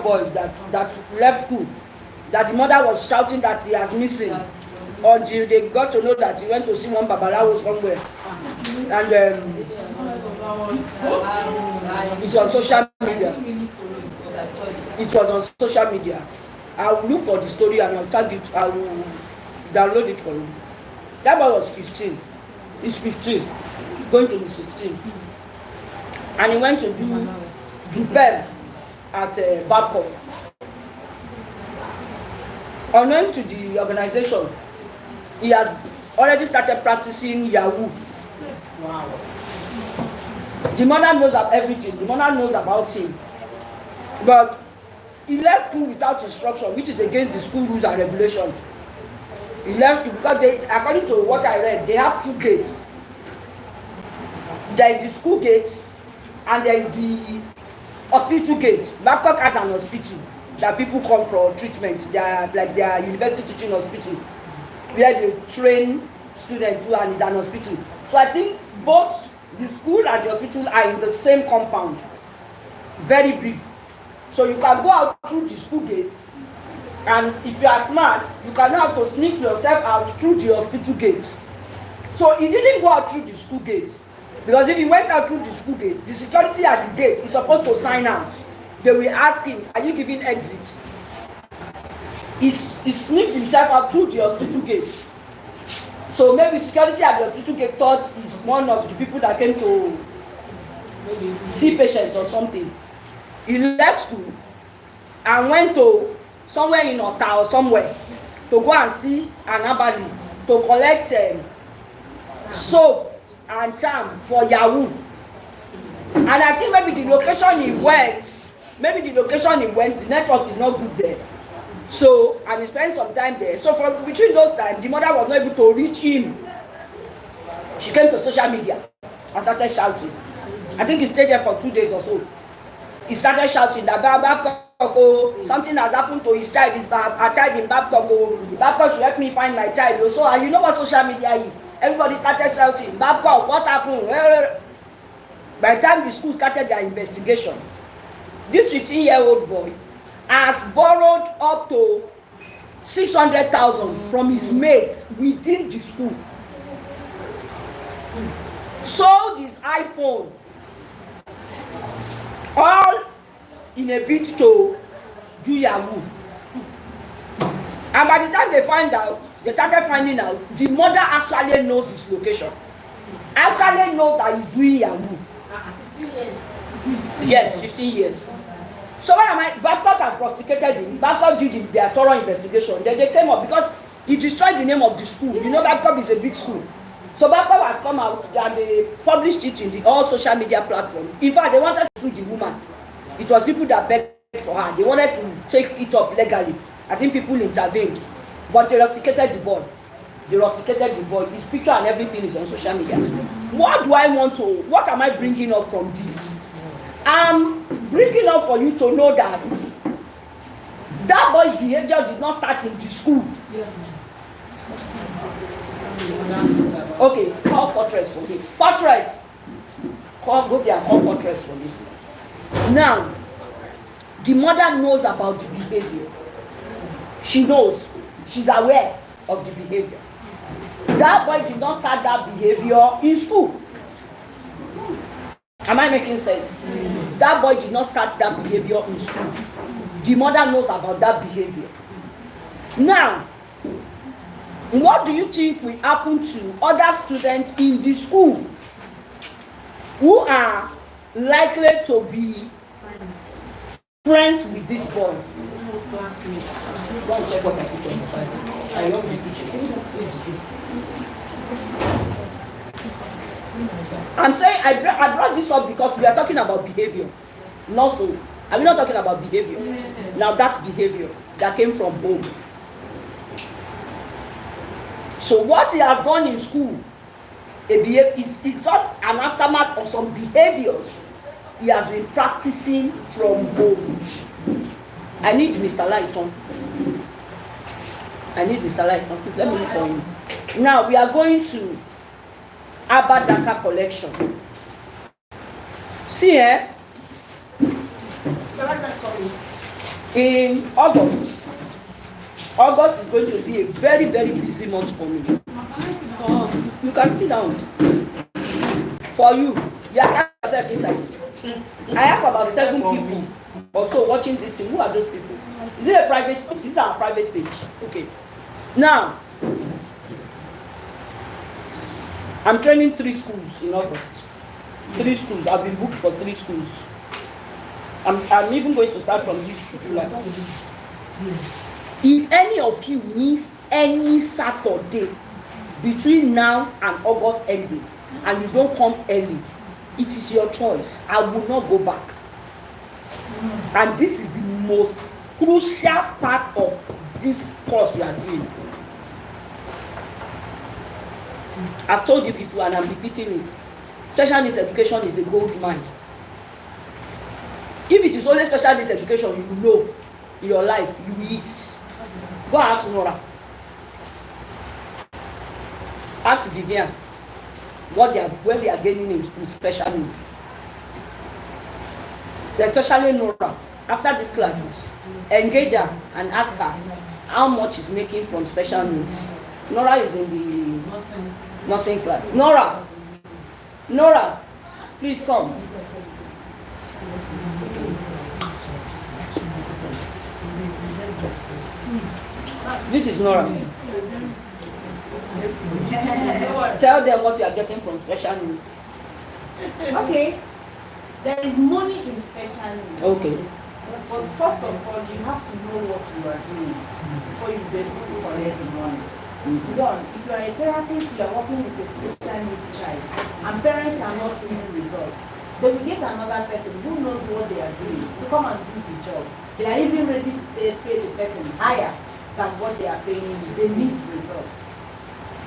boy that left school, that the mother was shouting that he has missing, until they got to know that he went to see one babalawo somewhere, and it's on social media. It was on social media. I will look for the story and I'll tag it. I will download it for you. That boy was 15. He's 15, going to be 16, and he went to do Dupel at Babcock. Unknown to the organization, he had already started practicing Yahoo. Wow. The mother knows of everything. The mother knows about him. But he left school without instruction, which is against the school rules and regulations. He left school because they, according to what I read, they have two gates. There is the school gate and there is the hospital gate. Babcock has an hospital that people come for treatment. They are like their university teaching hospital, where they train students who are in an hospital. So I think both the school and the hospital are in the same compound, very big. So you can go out through the school gate, and if you are smart, you can know how to sneak yourself out through the hospital gate. So he didn't go out through the school gate, because if he went out through the school gate, the security at the gate is supposed to sign out. They will ask him, are you giving exit? He sneaked himself out through the hospital gate. So maybe security at the hospital gate thought he's one of the people that came to maybe see patients or something. He left school and went to somewhere in Ota or somewhere to go and see an herbalist to collect soap and charm for Yahoo. And I think maybe the location he went, the network is not good there. So, and he spent some time there. So from between those times, the mother was not able to reach him. She came to social media and started shouting. I think he stayed there for 2 days or so. He started shouting that Babcock, something has happened to his child. A child in Babcock. Babcock should help me find my child. So, and you know what social media is? Everybody started shouting, Babcock, what happened? By the time the school started their investigation, this 15-year-old boy has borrowed up to 600,000 from his mates within the school. Sold his iPhone, all in a bid to do Yahoo. And by the time they started finding out, the mother actually knows his location. Actually knows that he's doing Yahoo. 15 years. Yes, 15 years. So when Babcock had prosecuted him, Babcock did their thorough investigation. Then they came up because he destroyed the name of the school. You know, Babcock is a big school. So Babcock has come out and they published it in all social media platforms. In fact, they wanted to sue the woman. It was people that begged for her. They wanted to take it up legally. I think people intervened. But they rusticated the boy. His picture and everything is on social media. What am I bringing up from this? I'm bringing up for you to know that that boy's behavior did not start in the school. Okay, call Fortress for me. Fortress, go there and call Fortress for me. Now, the mother knows about the behavior. She knows. She's aware of the behavior. That boy did not start that behavior in school. Am I making sense? That boy did not start that behavior in school. The mother knows about that behavior. Now, what do you think will happen to other students in the school who are likely to be friends with this boy? I'm saying I brought this up because we are talking about behavior. Not so. Are we not talking about behavior? Now that's behavior that came from home. So what he has done in school is just an aftermath of some behaviors he has been practicing from home. I need Mr. Lighton. Please let me look for him. Now we are going to Abba data collection. See here. In August, August is going to be a very, very busy month for me. You can sit down. For you, you are yourself inside. I have about 7 people also watching this thing. Who are those people? Is it a private? This is our private page. Okay. Now, I'm training 3 schools in August. 3 schools. I've been booked for 3 schools. I'm even going to start from this July. If any of you miss any Saturday between now and August ending, and you don't come early, it is your choice. I will not go back. And this is the most crucial part of this course we are doing. I've told you people, and I'm repeating it. Special needs education is a gold mine. If it is only special needs education, you will know in your life, you will eat. Go and ask Nora. Ask Vivian where they are gaining in special needs. So especially Nora, after this class, engage her and ask her how much is making from special needs. Nora is in the nursing class. Nora, please come. This is Nora. Tell them what you are getting from special needs. Okay. There is money in special needs. Okay. But first of all, you have to know what you are doing before you be able to collect the money. One, if you are a therapist, you are working with a special needs child, and parents are not seeing results, they will get another person who knows what they are doing to come and do the job. They are even ready to pay the person higher than what they are paying you. They need results.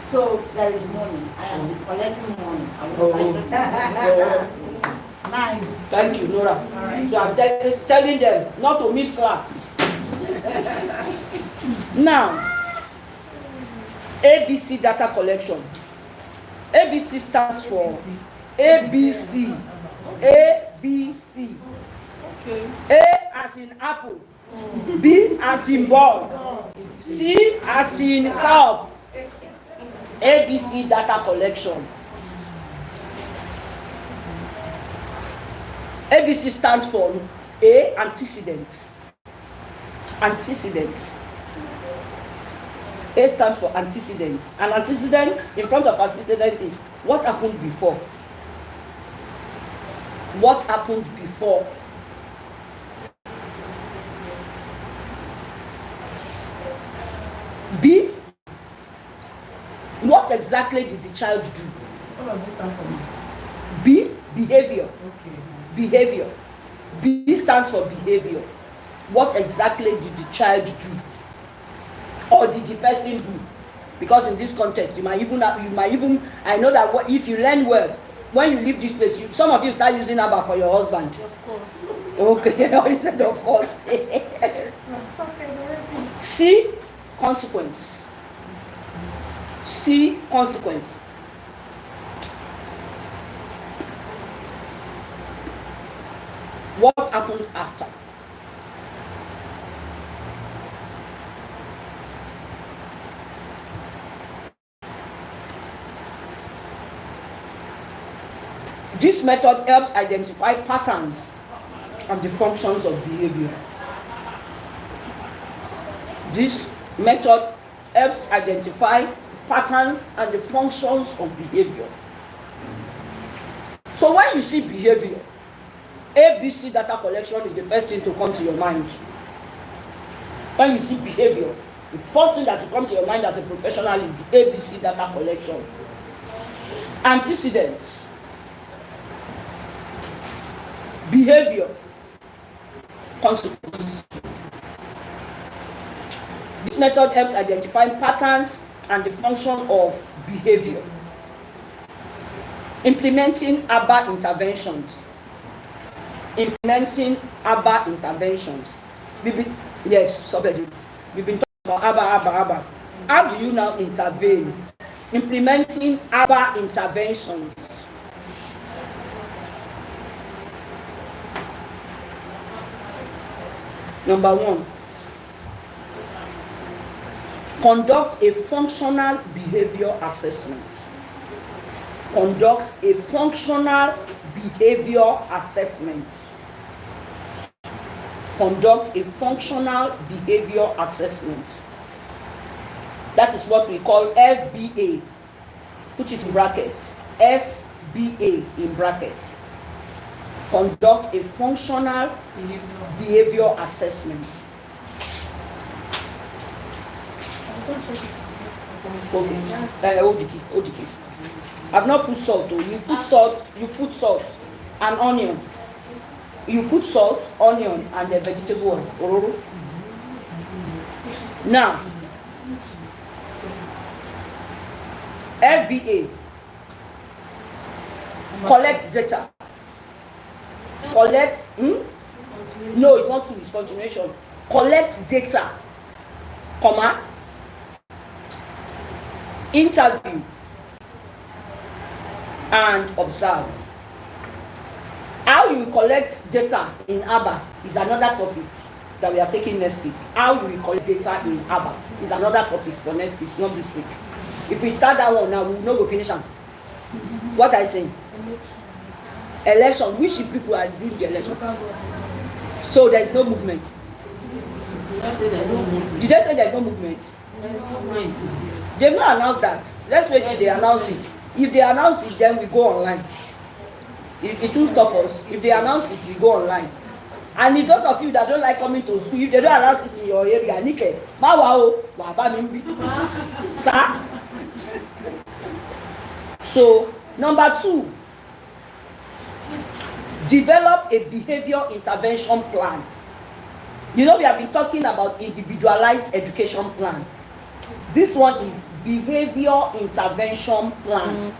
So there is money. I am collecting money. Nice. Thank you, Nora. Right. So I'm telling them not to miss class. Now, ABC data collection. ABC stands for ABC. ABC. Okay. A as in apple. B as in ball. C as in calf. ABC data collection. ABC stands for A, antecedents. Antecedents. A stands for antecedents. And antecedents, in front of antecedent, is what happened before. What happened before. B, what exactly did the child do? What does this stand for? B, behavior. Okay. Behavior. B stands for behavior. What exactly did the child do? Or did the person do? Because in this context, you might even I know that if you learn well, when you leave this place, some of you start using Abba for your husband. Of course. Okay, I said of course. C, consequence. C, consequence. What happened after? This method helps identify patterns and the functions of behavior. This method helps identify patterns and the functions of behavior. So when you see behavior, ABC data collection is the first thing to come to your mind. When you see behavior, the first thing that should come to your mind as a professional is the ABC data collection. Antecedents. Behavior. Consequences. This method helps identify patterns and the function of behavior. Implementing ABA interventions. Implementing ABA interventions. Yes, somebody. We've been talking about ABA. How do you now intervene? Implementing ABA interventions. Number 1, conduct a functional behavior assessment. Conduct a functional behavior assessment. Conduct a functional behavior assessment. That is what we call FBA. Put it in brackets. FBA in brackets. Conduct a functional behavior assessment. Okay. Hold the key. I've not put salt. You put salt and onion. You put salt, onion, and the vegetable oil. Now, FBA, collect data. Collect, no, it's not two, it's continuation. Collect data, comma, interview, and observe. How you collect data in ABA is another topic that we are taking next week. How you collect data in ABA is another topic for next week, not this week. If we start that one now, we will not go finish them. What I say? Election. Which people are doing the election? So there is no movement. Did they say there is no movement? There is movement. They've not announced that. Let's wait till they announce it. If they announce it, then we go online. It won't stop us. If they announce it, we go online. And if those of you that don't like coming to school, if they don't announce it in your area, Nike, sir. So, number 2, develop a behavior intervention plan. You know, we have been talking about individualized education plan. This one is behavior intervention plan.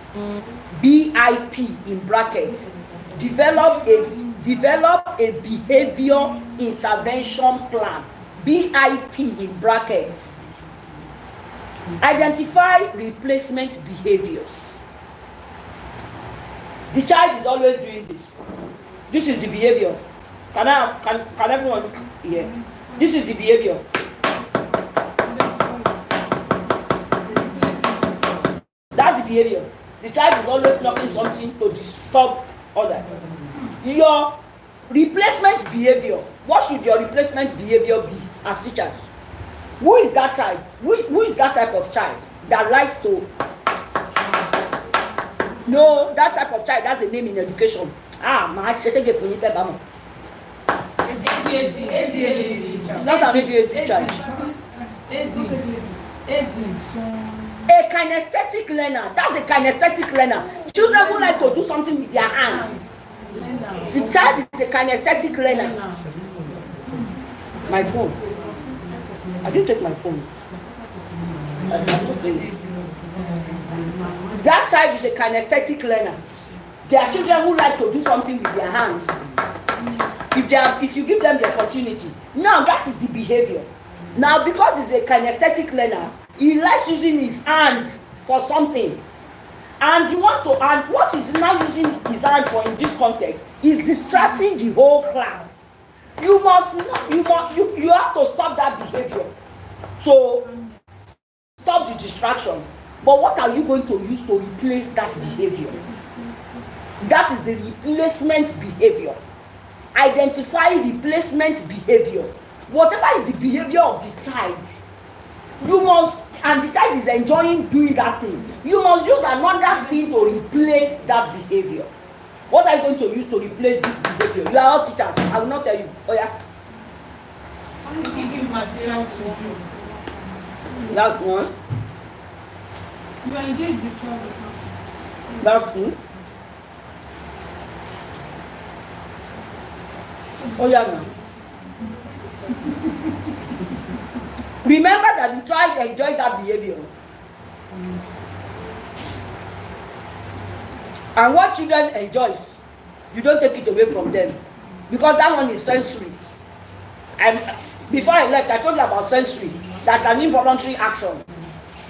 BIP in brackets. Develop a behavior intervention plan. BIP in brackets. Identify replacement behaviors. The child is always doing this. This is the behavior. Can everyone hear? This is the behavior. That's the behavior. The child is always blocking something to disturb others. Your replacement behavior. What should your replacement behavior be as teachers? Who is that child? Who is that type of child that likes to? No, that type of child, that's a name in education. ADHD. It's not an ADHD child. A kinesthetic learner. That's a kinesthetic learner. Children who like to do something with their hands. The child is a kinesthetic learner. My phone. I didn't take my phone. That child is a kinesthetic learner. There are children who like to do something with their hands. If you give them the opportunity. Now that is the behavior. Now because he's a kinesthetic learner, he likes using his hand for something. And you want to, and what he's now using his hand for in this context is distracting the whole class. You have to stop that behavior. So stop the distraction. But what are you going to use to replace that behavior? That is the replacement behavior. Identify replacement behavior. Whatever is the behavior of the child, you must, and the child is enjoying doing that thing, you must use another thing to replace that behavior. What are you going to use to replace this behavior? You are all teachers. I will not tell you. Oh yeah. How do you give materials to you? That's one. You are engaged with child. That's two. Oh yeah, now. Remember that the child enjoys that behavior. And what children enjoys, you don't take it away from them. Because that one is sensory. And before I left, I told you about sensory. That's an involuntary action.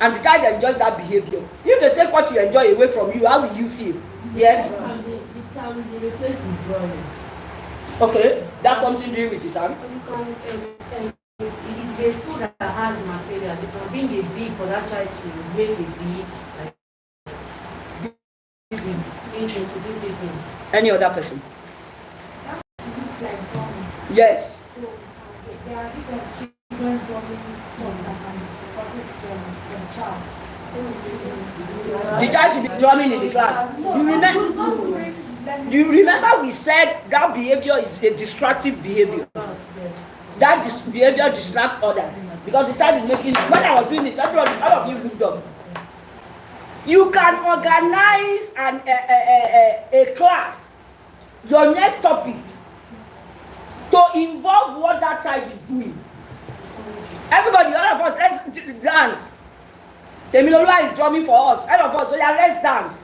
And the child enjoys that behavior. If they take what you enjoy away from you, how will you feel? Yes? It can be replaced with drawing. Okay, that's something doing with his hand. It's a school that has materials. You can bring a bee for that child to make a bee. Any other person? It's like drumming. Yes. So there are different children drumming from that and child. The child should be drumming in the class. You remember we said that behavior is a destructive behavior. That behavior distracts others because the child is making. When I was doing it, all of you looked up. You can organize a class, your next topic, to involve what that child is doing. Everybody, all of us, let's dance. Temiloluwa is drumming for us. All of us, so yeah, let's dance.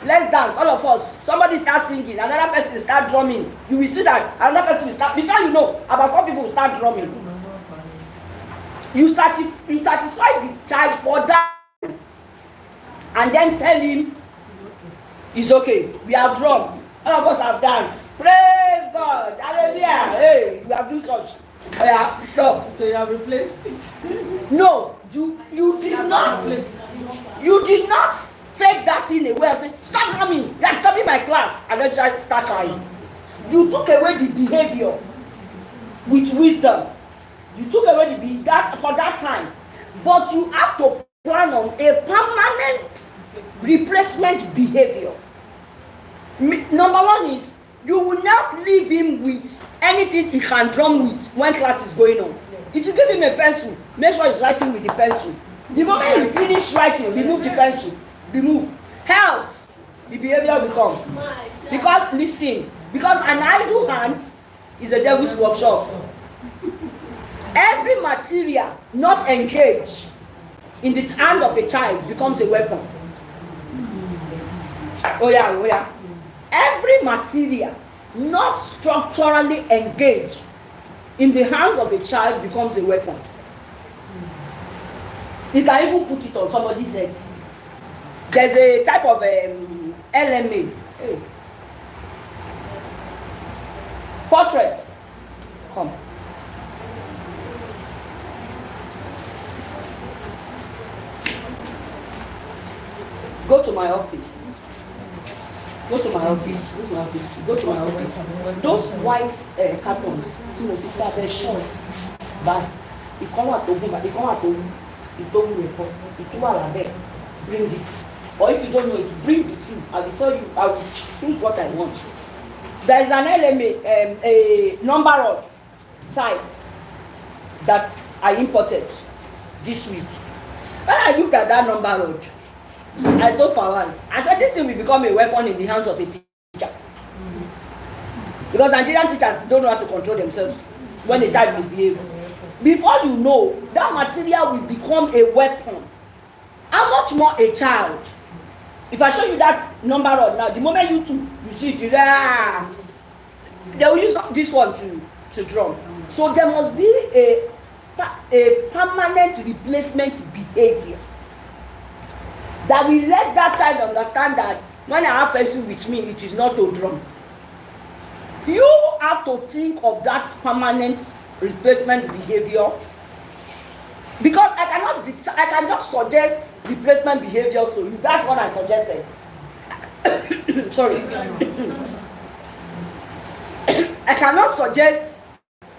Let's dance, all of us. Somebody starts singing, another person starts drumming. You will see that another person will start. Before you know, about 4 people will start drumming. You satisfy the child for that. And then tell him it's okay. We have drum. All of us have danced. Praise God. Hallelujah. Hey, we have done church. Oh yeah, stop. So you have replaced it. No, you did not. You did not take that thing away and say, stop drumming. You are stopping my class. And then just start crying. You took away the behavior with wisdom. You took away that for that time. But you have to plan on a permanent replacement behavior. Number one is you will not leave him with anything he can drum with when class is going on. If you give him a pencil, make sure he's writing with the pencil. The moment he finish writing, remove the pencil. Remove. Else, the behavior will come. Because listen, because an idle hand is a devil's workshop. Every material not engaged in the hand of a child becomes a weapon. Oh yeah. Every material not structurally engaged in the hands of a child becomes a weapon. You can even put it on somebody's head. There's a type of LMA. Hey. Fortress. Come. Go to my office. Go to my office. Go to my office. Go to my office. Those white cartons, tí mo fi sábẹ́ shelf. Bye. Ìkan wà tó gùn, ìkan wà tó wú, ìtòwú ẹ̀kọ́, ìtúwà lábẹ́. Bring it. Or if you don't know it, bring the two. I will tell you. I will choose what I want. There is an LMA, a number rod type that I imported this week. When I looked at that number rod, I told Fawaz, I said this thing will become a weapon in the hands of a teacher. Because Nigerian teachers don't know how to control themselves when a child misbehaves. Before you know, that material will become a weapon. How much more a child? If I show you that number rod now, the moment you see it, they will use this one to drum. So there must be a permanent replacement behavior that will let that child understand that when I have pencil with me, it is not to drum. You have to think of that permanent replacement behavior, because I cannot suggest replacement behaviors to you. That's what I suggested. Sorry. I cannot suggest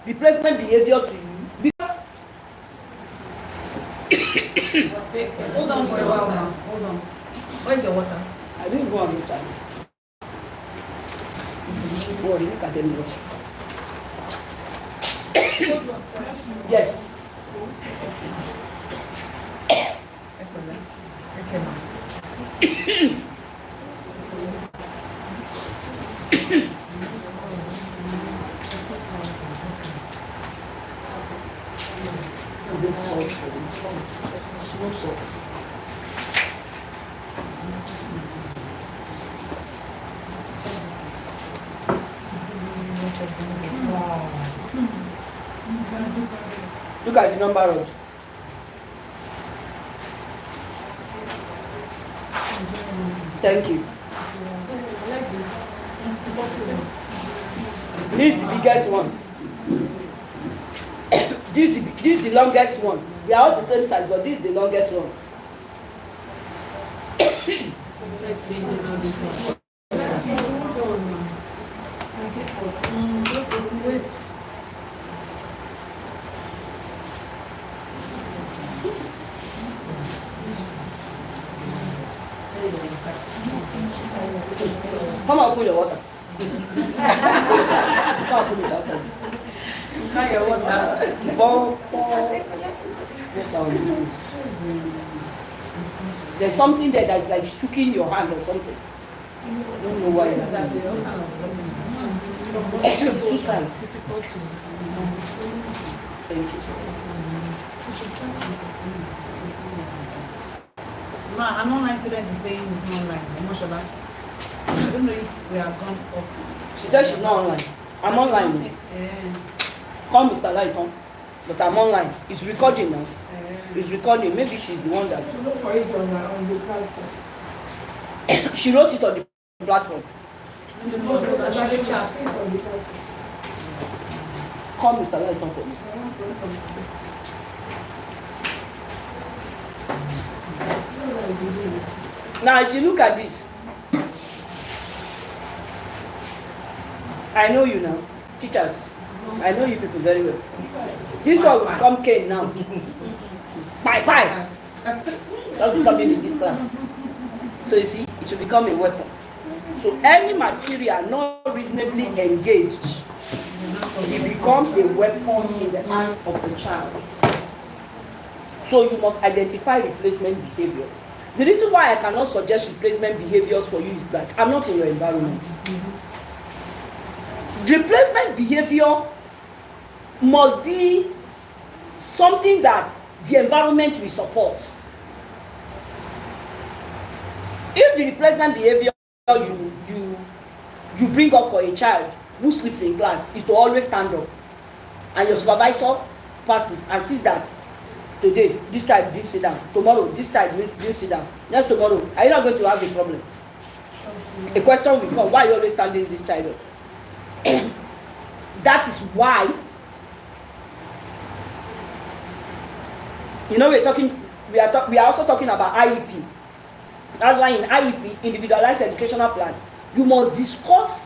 replacement behavior to you because Hold on for a while now. Hold on. Where's your water? I didn't go on the time. Oh, look at them. Yes. Okay, ma'am. Small salt. Look at the number road. Thank you. I like this. It's bottle. This is the biggest one. This is the longest one. They are all the same size, but this is the longest one. Come and put your water. Come and put it outside. Now your water. There's something there that's like stroking your hand or something. I don't know why. It's too tight. Thank you. Ma, an online student is saying it's not online. Emotional. I don't know if we are gone off. She said she's not online. I'm online. Call Mr. Lighton. But I'm online. It's recording now. It's recording. Maybe she's the one that. Look for it on the platform. She wrote it on the platform. Call Mr. Lighton for me. Now, if you look at this, I know you now, teachers. I know you people very well. This one will become cane now. Bye. Don't disturb me in this class. So you see, it will become a weapon. So any material not reasonably engaged, it becomes a weapon in the hands of the child. So you must identify replacement behavior. The reason why I cannot suggest replacement behaviors for you is that I'm not in your environment. Replacement behavior must be something that the environment will support. If the replacement behavior you bring up for a child who sleeps in class is to always stand up, and your supervisor passes and sees that today this child didn't sit down, tomorrow this child didn't sit down, next tomorrow, are you not going to have a problem? A question will come, why are you always standing this child up? That is why, you know, we are also talking about IEP. That's why in IEP, individualized educational plan, you must discuss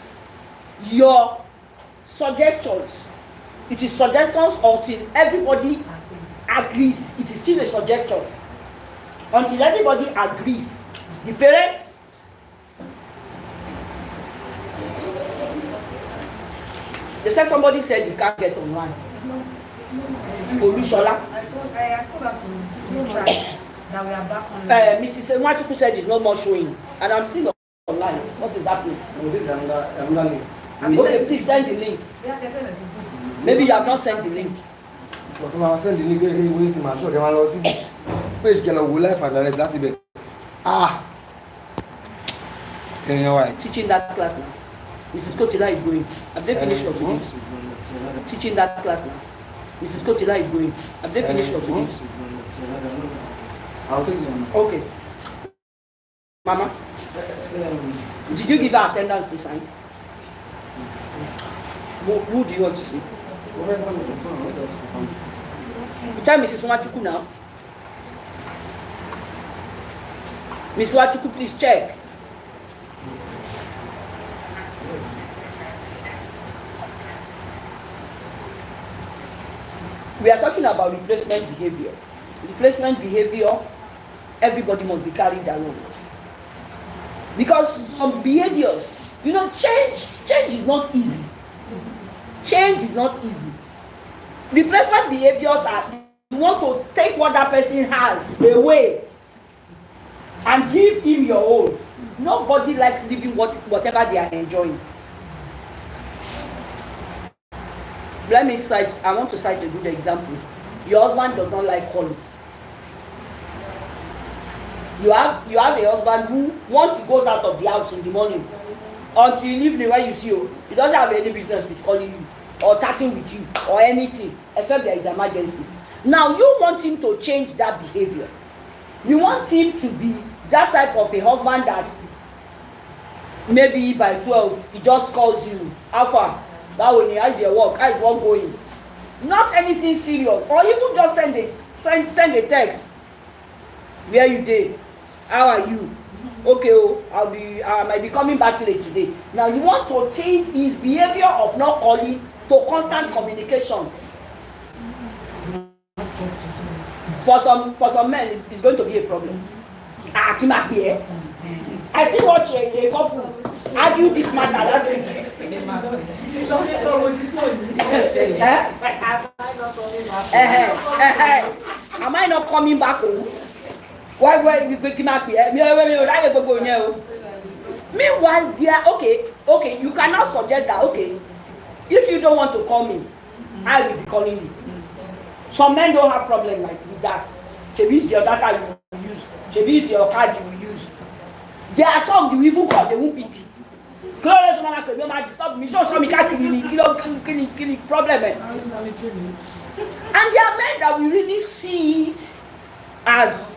your suggestions. It is suggestions until everybody agrees. It is still a suggestion. Until everybody agrees. The parents, they said somebody said you can't get online. Olushola. I told her to try. That we are back on. Mrs. Nwachukwu said it's no more showing, and I'm still online. What is happening? No, this is another link. Okay, please send the link. Maybe you have not sent the link. But when I send the link, we see my show. Can I log in? Page can I go live and direct? That's it. Can you why? Teaching that class now. Mrs. Kotila is going. Have they finished for today? Teaching that class now. Mrs. Kotila is going. Have they finished for today? I'll take you. Okay. Mama, did you give her attendance to sign? Who do you want to see? Tell Mrs. Nwachukwu now. Miss Nwachukwu, please check. We are talking about replacement behavior. Replacement behavior, everybody must be carried along. Because some behaviors, you know, change is not easy. Change is not easy. Replacement behaviors are, you want to take what that person has away and give him your own. Nobody likes living whatever they are enjoying. Let me cite, I want to cite a good example. Your husband does not like calling. You have a husband who, once he goes out of the house in the morning, until evening when you see you, he doesn't have any business with calling you or chatting with you or anything, except there is an emergency. Now you want him to change that behavior. You want him to be that type of a husband that maybe by 12 he just calls you, Alpha, Báwo ni, how is your work? How is work going? Not anything serious. Or even just send a text. Where you dey? How are you? Okay, oh, I might be coming back late today. Now you want to change his behavior of not calling to constant communication. For some men, it's going to be a problem. I still watch a couple argue this matter last week. Am I not coming back home? Why you breaking up here? Meanwhile, dear, okay, you cannot suggest that, okay, if you don't want to call me, I will be calling you. Some men don't have problem like with that. Maybe it's your data you will use. Maybe it's your card you will use. There are some you even call, they won't pick. Stop me, show me kill problem. And there are men that we really see it as,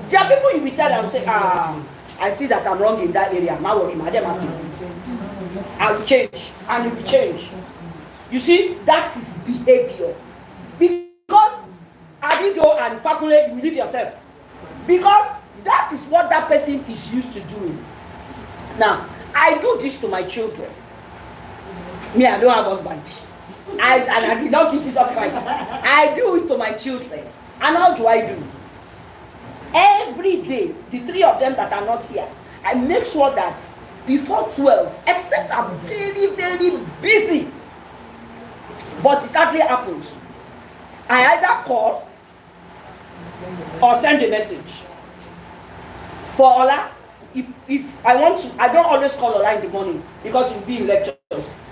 there are people you will tell them, say, I see that I'm wrong in that area. Now worry, madam, I will change, and it will change. You see, that's his behavior. Because Abido and Fakule, you leave yourself. Because that is what that person is used to doing. Now, I do this to my children. Me, I don't have husband. And I did not give Jesus Christ. I do it to my children. And how do I do? Every day, the three of them that are not here, I make sure that before 12, except I'm very, very busy. But it hardly happens. I either call or send a message. For Ola, if I want to, I don't always call Ola in the morning because he'll be in lectures.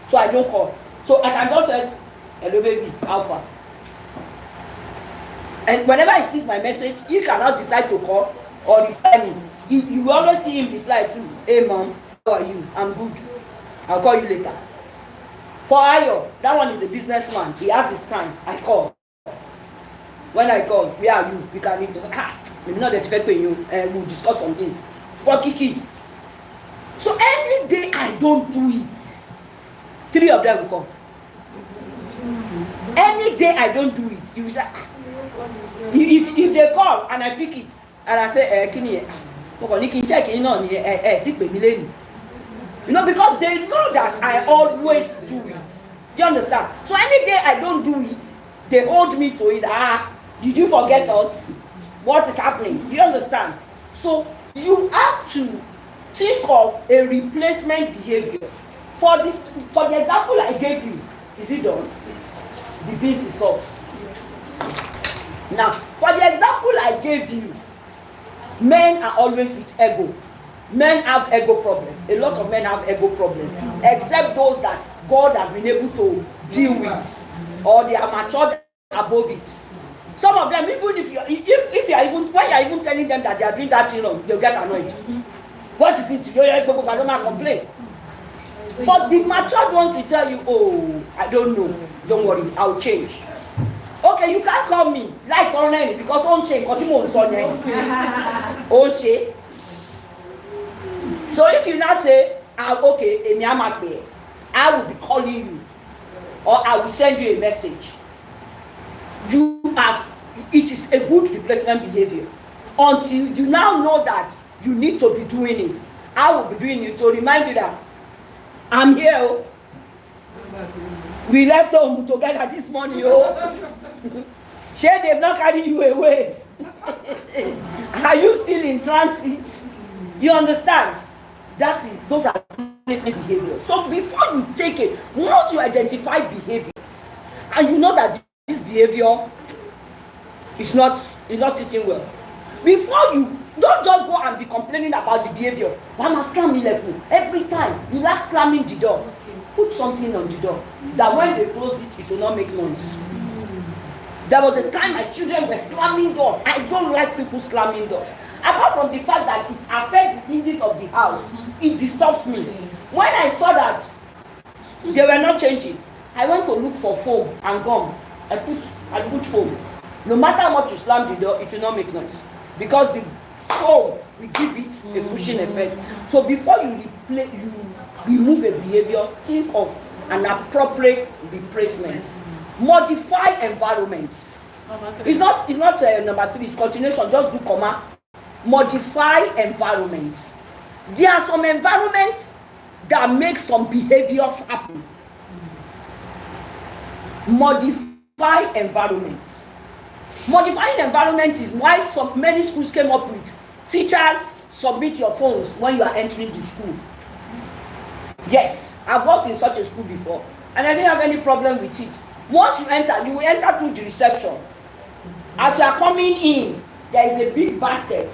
So I don't call. So I can just say, hello baby, how far? And whenever he sees my message, he cannot decide to call or reply me. You will always see him reply too. Hey mom, how are you? I'm good. I'll call you later. For Ayo, that one is a businessman. He has his time. I call. When I call, where are you? We can maybe not expect you. We'll discuss some things. For Kiki. So any day I don't do it, three of them will come. Any day I don't do it, you will say, if they call and I pick it and I say, Kini, check in on you know, because they know that I always do it. You understand? So any day I don't do it, they hold me to it. Did you forget us? What is happening? You understand? So you have to think of a replacement behavior. For the example I gave you, is it done? The beans is soft. Now, for the example I gave you, men are always with ego. Men have ego problem. A lot of men have ego problem, except those that God has been able to deal with, or they are matured above it. Some of them, even if you are even when you are even telling them that they are doing that thing wrong, they'll get annoyed. What is it? I don't complain. But the matured ones will tell you, oh, I don't know. Don't worry, I'll change. Okay, you can't call me like on any because on change, continue on Sunday. On change. So if you now say, okay, I will be calling you, or I will send you a message. It is a good replacement behavior. Until you now know that you need to be doing it, I will be doing it to remind you that I'm here. We left home together this morning. Share they've not carried you away. Are you still in transit? You understand? Those are replacement behavior. So before you take it, once you identify behavior, and you know that this behavior is not sitting well, before you don't just go and be complaining about the behavior. Mama slam me like every time you like slamming the door. Put something on the door that when they close it, it will not make noise. There was a time my children were slamming doors. I don't like people slamming doors. Apart from the fact that it affects the hinges of the house, it disturbs me. When I saw that they were not changing, I went to look for foam and gum. I put foam. No matter how much you slam the door, it will not make noise. Because the foam will give it a pushing effect. So before you remove a behavior, think of and appropriate replacement. Modify environments. It's not number 3, it's continuation, just do comma. Modify environment. There are some environments that make some behaviors happen. Modify environment. Modifying environment is why many schools came up with teachers submit your phones when you are entering the school. Yes, I've worked in such a school before and I didn't have any problem with it. Once you enter, you will enter through the reception. As you are coming in, there is a big basket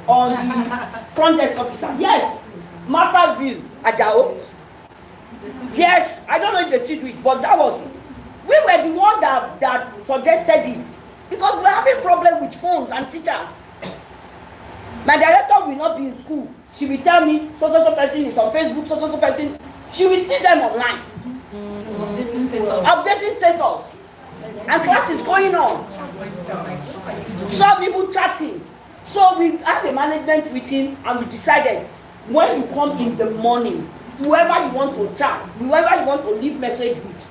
on the front desk officer. Yes, Master's Bill, Ajao. Yes, I don't know if they still do it, but we were the one that suggested it because we are having problem with phones and teachers. My director will not be in school. She will tell me so person is on Facebook, so person. She will see them online. Updating status. And class is going on. Some even chatting. So we had a management meeting and we decided when you come in the morning, whoever you want to chat, whoever you want to leave message with,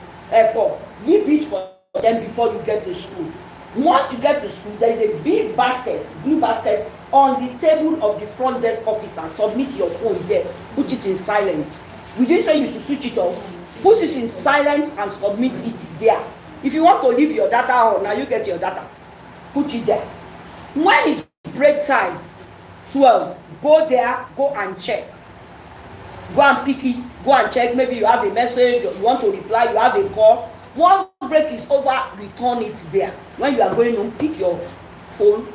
leave it for them before you get to school. Once you get to school, there is a big basket, blue basket, on the table of the front desk officer. Submit your phone there. Put it in silent. We didn't say you should switch it off. Put it in silence and submit it there. If you want to leave your data on, now you get your data. Put it there. When it's break time, 12, go there, go and check. Go and pick it, go and check. Maybe you have a message, you want to reply, you have a call. Once break is over, return it there. When you are going home, pick your phone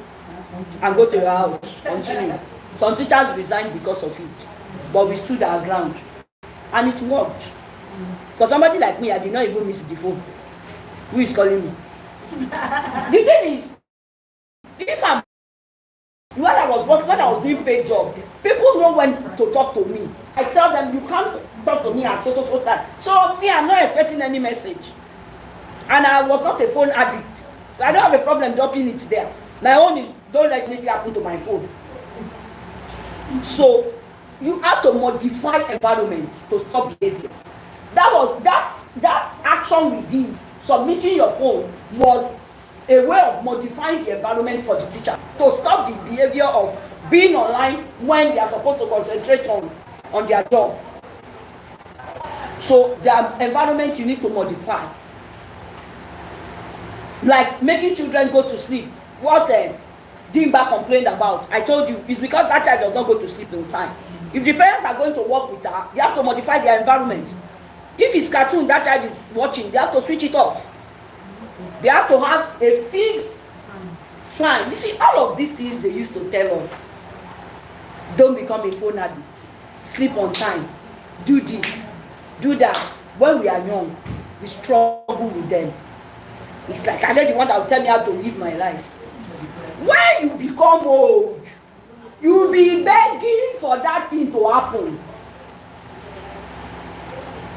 and go to your house. Continue. Some teachers resigned because of it, but we stood our ground. And it worked. For somebody like me, I did not even miss the phone. Who is calling me? The thing is, if I'm when I was doing paid job, people know when to talk to me. I tell them you can't talk to me at so time. So me, I'm not expecting any message. And I was not a phone addict. So I don't have a problem dropping it there. My own is don't let anything happen to my phone. So you have to modify environment to stop behavior. That action we did, submitting your phone, was a way of modifying the environment for the teachers to stop the behavior of being online when they are supposed to concentrate on their job. So the environment you need to modify. Like making children go to sleep. What Dimba complained about, I told you, is because that child does not go to sleep in time. If the parents are going to work with her, they have to modify their environment. If it's cartoon that child is watching, they have to switch it off. They have to have a fixed time. You see, all of these things they used to tell us. Don't become a phone addict. Sleep on time. Do this. Do that. When we are young, we struggle with them. It's like I don't want to tell me how to live my life. When you become old, you'll be begging for that thing to happen.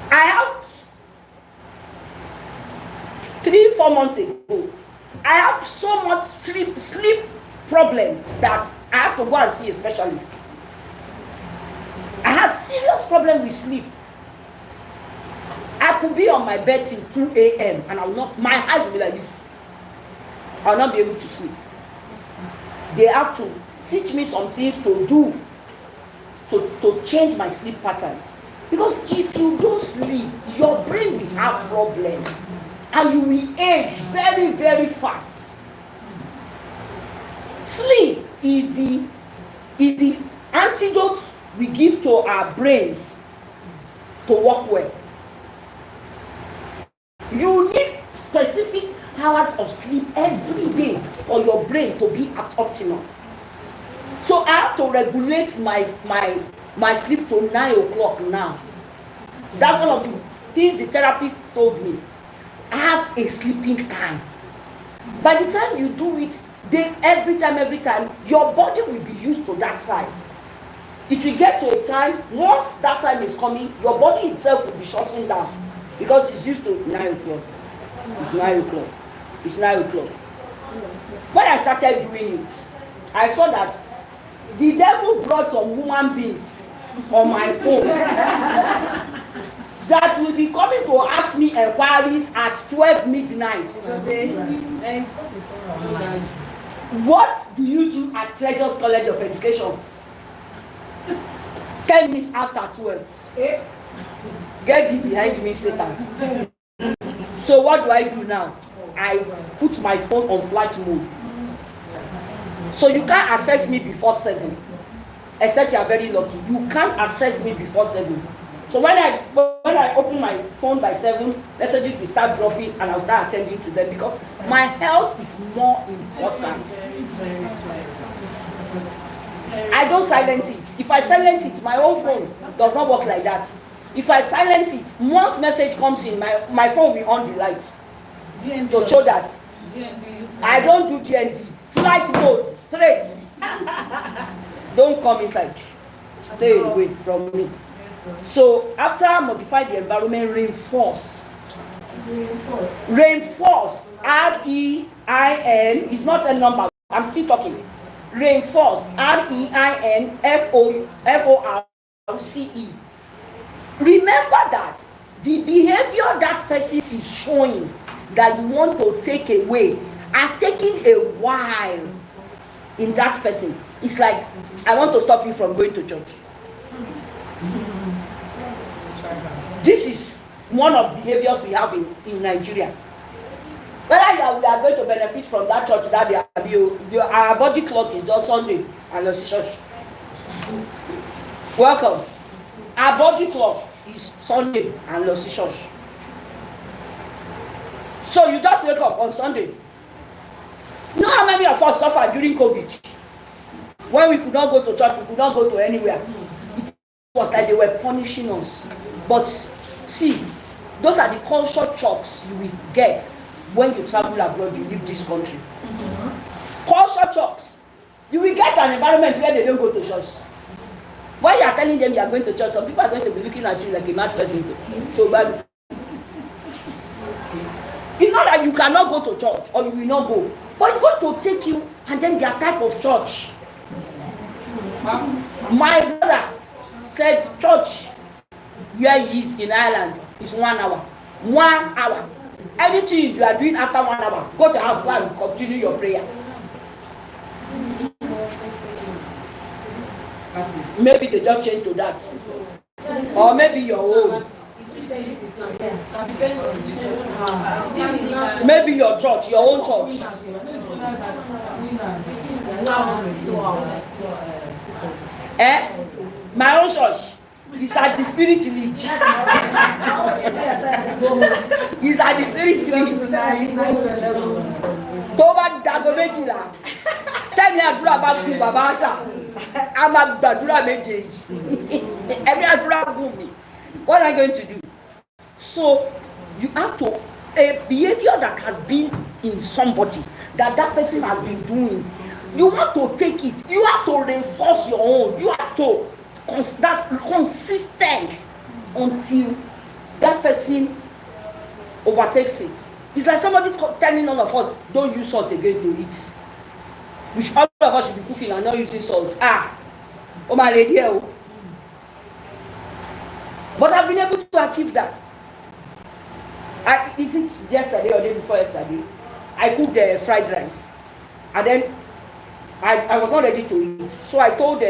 I have 3-4 months ago, I have so much sleep problem that I have to go and see a specialist. I have serious problem with sleep. I could be on my bed till 2 a.m. and my eyes will be like this. I will not be able to sleep. They have to teach me some things to do to change my sleep patterns. Because if you don't sleep, your brain will have problems and you will age very, very fast. Sleep is the antidote we give to our brains to work well. You need specific hours of sleep every day for your brain to be at optimum. So I have to regulate my sleep to 9 o'clock now. That's one of the things the therapist told me. I have a sleeping time. By the time you do it, every time, your body will be used to that time. It will get to a time, once that time is coming, your body itself will be shutting down because it's used to 9 o'clock. It's 9 o'clock. It's 9 o'clock. When I started doing it, I saw that the devil brought some human beings on my phone. that will be coming to ask me enquiries at 12 midnight. What do you do at Treasures College of Education? 10 minutes after 12. Get thee behind me, Satan. So what do I do now? I put my phone on flight mode. So you can't access me before 7. Except you are very lucky. You can't access me before 7. So when I open my phone by 7, messages will start dropping and I'll start attending to them because my health is more important. I don't silence it. If I silence it, my own phone does not work like that. If I silence it, once message comes in, my phone will on the light to show that I don't do DND. Flight mode, straight. Don't come inside. Stay away from me. So after I modify the environment, reinforce. Reinforce. R-E-I-N is not a number. I'm still talking. Reinforce. R-E-I-N-F-O-R-C-E. Remember that the behavior that person is showing that you want to take away has taken a while in that person. It's like, I want to stop you from going to church. This is one of the behaviors we have in Nigeria. Whether we are going to benefit from that church that they are, our body clock is just Sunday and the church. Welcome. Our body clock is Sunday and the church. So you just wake up on Sunday. You know how many of us suffered during COVID? When we could not go to church, we could not go to anywhere. It was like they were punishing us. But see, those are the culture shocks you will get when you travel abroad, you leave this country. Culture shocks. You will get an environment where they don't go to church. When you are telling them you are going to church, some people are going to be looking at you like a mad person. So bad. It's not that you cannot go to church or you will not go, but it's going to take you and then their type of church. My brother said church where he is in Ireland is 1 hour. 1 hour. Anything you are doing after 1 hour, go to house and continue your prayer. Maybe they just change to that. Or maybe your own. Maybe your church, your own church. My own church is at the spirit lead. Is at the spirit lead. Toba Dagomejila. Tell me about you, Baba Asha. I'm a Badura Meji. Every Adura me. What am I going to do? So you have to, a behavior that has been in somebody, that person has been doing, you want to take it, you have to reinforce your own, you have to, that's consistent until that person overtakes it. It's like somebody telling all of us, don't use salt again to eat. Which all of us should be cooking and not using salt. Oh my lady, oh. But I've been able to achieve that. Is it yesterday or the day before yesterday? I cooked the fried rice. And then I was not ready to eat. So I told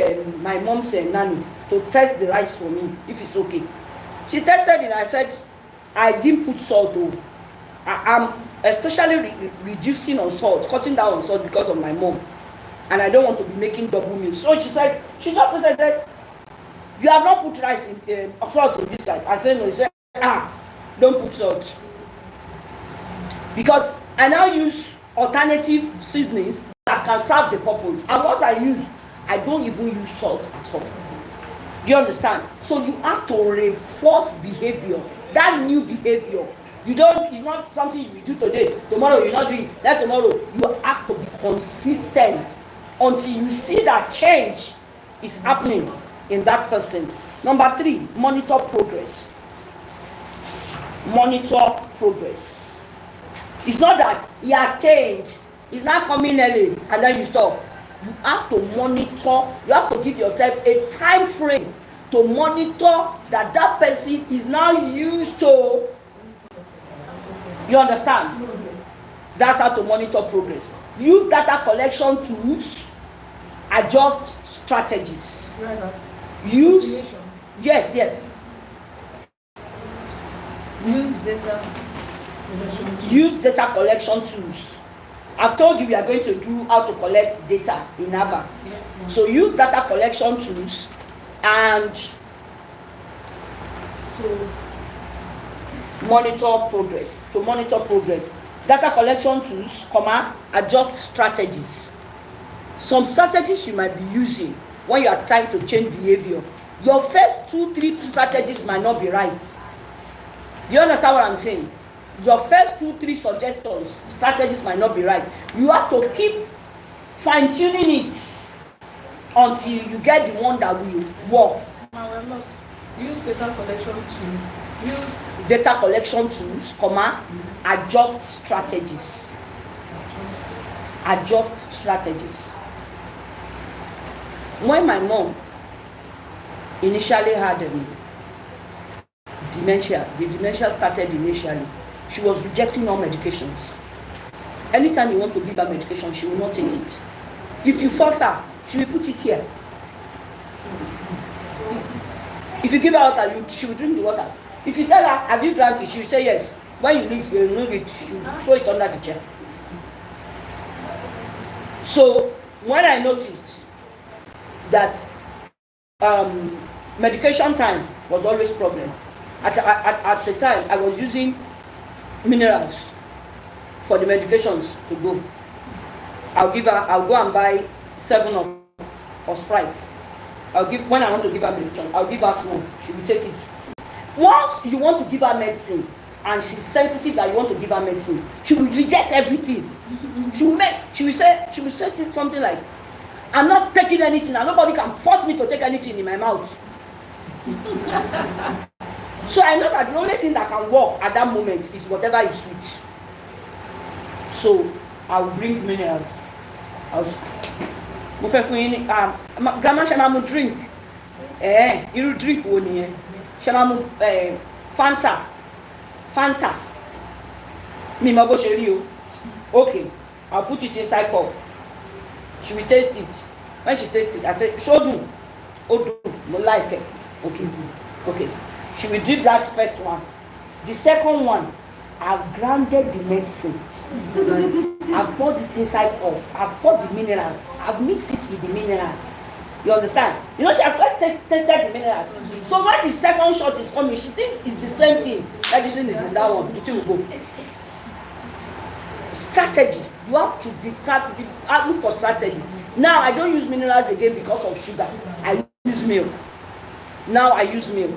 my mom's nanny to test the rice for me, if it's okay. She tested it and I said, I didn't put salt though. I'm especially reducing on salt, cutting down on salt because of my mom. And I don't want to be making double meals. So she just said, you have not put rice in salt in this rice. I said no. She said, don't put salt. Because I now use alternative seasonings that can serve the purpose. And what I use, I don't even use salt at all. Do you understand? So you have to reinforce behavior, that new behavior. It's not something you will do today. Tomorrow you're not doing that. Tomorrow you have to be consistent until you see that change is happening in that person. Number 3, monitor progress. Monitor progress. It's not that he has changed. He's not coming early and then you stop. You have to monitor. You have to give yourself a time frame to monitor that that person is now used to. You understand? That's how to monitor progress. Use data collection tools, adjust strategies. Use, yes. Use data collection tools. I've told you we are going to do how to collect data in ABBA. So use data collection tools and to monitor progress. Data collection tools, adjust strategies. Some strategies you might be using when you are trying to change behavior. Your first 2-3 strategies might not be right. Do you understand what I'm saying? Your first 2-3 suggestions, strategies might not be right. You have to keep fine-tuning it until you get the one that will work. Use data collection tools. Adjust strategies. When my mom initially had dementia, the dementia started initially. She was rejecting all medications. Anytime you want to give her medication, she will not take it. If you force her, she will put it here. If you give her water, she will drink the water. If you tell her, have you drank it? She will say yes. When you leave it, she will throw it under the chair. So when I noticed that medication time was always a problem, at the time I was using minerals for the medications to go. I'll go and buy 7 of Sprites. When I want to give her medication, I'll give her small. She will take it. Once you want to give her medicine and she's sensitive that you want to give her medicine, she will reject everything. She will say something like, I'm not taking anything and nobody can force me to take anything in my mouth. So I know that the only thing that can work at that moment is whatever is sweet. So I'll bring minerals. Grandma Shemamu drink. You drink one. Shemamu Fanta. Me mabo sheri. Okay, I'll put it inside cup. She will taste it. When she tastes it, I say, Shodu, Odu, no like it. Okay. She will do that first one. The second one, I've grounded the medicine. I've poured it inside cup. I've poured the minerals. I've mixed it with the minerals. You understand? You know, she has not tasted the minerals. So when the second shot is coming, she thinks it's the same thing. Medicine is in that one. The two will go. Strategy. You have to look for strategy. Now I don't use minerals again because of sugar. I use milk. Now I use milk.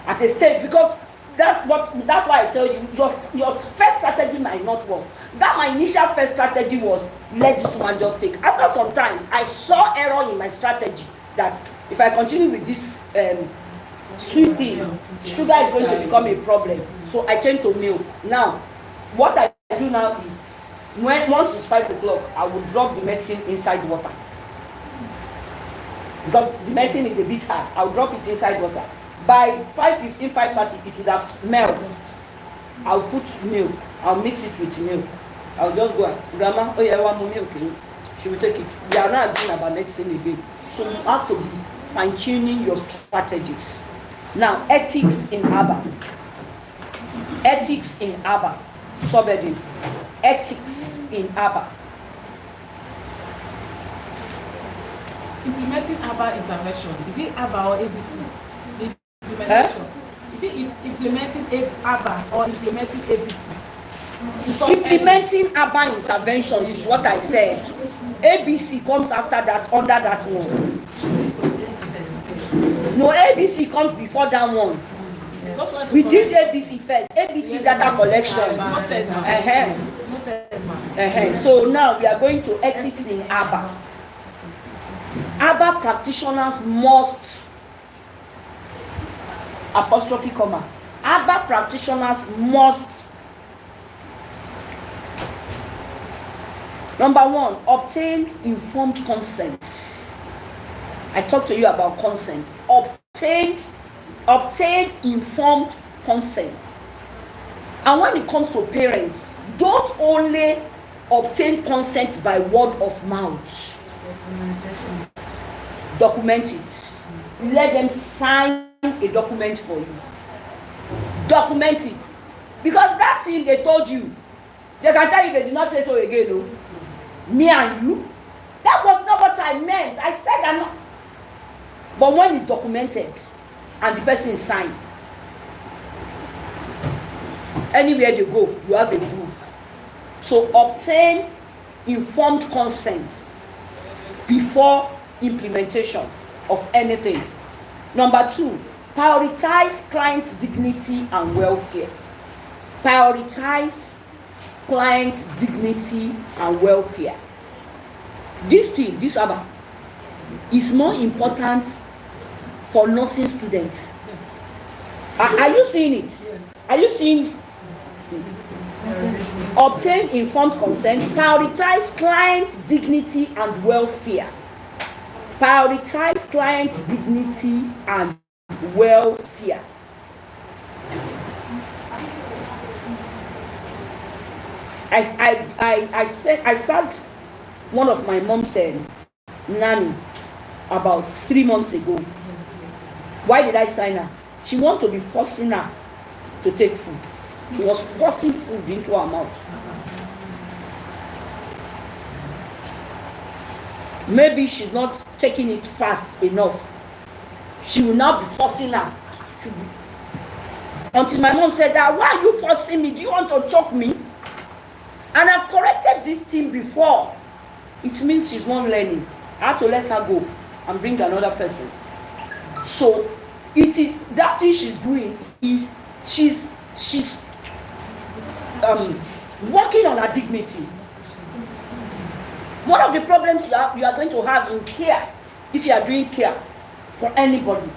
At a stage, because that's why I tell you, your first strategy might not work. That my initial first strategy was, let this woman just take. After some time, I saw error in my strategy that if I continue with this sweet thing, sugar is going to become a problem. So I changed to milk. Now, what I do now is, once it's 5 o'clock, I will drop the medicine inside water. Because the medicine is a bit hard, I'll drop it inside water. By 5:15, 5:30, it would have melted. I'll put milk. I'll mix it with milk. I'll just go, Grandma, oh yeah, I want more milk. She will take it. We are not doing about medicine again. So you have to be fine-tuning your strategies. Now, ethics in ABBA. Ethics in ABBA. Subheading. Ethics in ABBA. Implementing ABBA intervention. Is it ABBA or ABC? Implementation. Is it implementing ABBA or implementing ABC? Implementing ABBA interventions is what I said. ABC comes after that, under that one. No, ABC comes before that one. We did ABC first. ABC data collection. So now we are going to ethics in ABBA. ABBA practitioners must apostrophe comma. ABBA practitioners must, number 1, obtain informed consent. I talked to you about consent. obtain informed consent. And when it comes to parents, don't only obtain consent by word of mouth. Document it. Let them sign a document for you. Document it. Because that thing they told you, they can tell you they did not say so again. No? Me and you, that was not what I meant. I said I'm not. But when it's documented and the person is signed, anywhere you go, you have a proof. So obtain informed consent before implementation of anything. Number 2, prioritize client dignity and welfare. Prioritize client dignity and welfare. This thing, this ABA, is more important for nursing students. Yes. Are you seeing it? Yes. Are you seeing? Obtain informed consent. Prioritize client dignity and welfare. Prioritize client dignity and welfare. I said one of my mom's nanny about 3 months ago. Why did I sign her? She wanted to be forcing her to take food. She was forcing food into her mouth. Maybe she's not taking it fast enough. She will now be forcing her. Until my mom said that, why are you forcing me? Do you want to choke me? And I've corrected this thing before. It means she's not learning. I have to let her go and bring another person. So it is that thing she's doing is she's working on her dignity. One of the problems you are going to have in care, if you are doing care for anybody,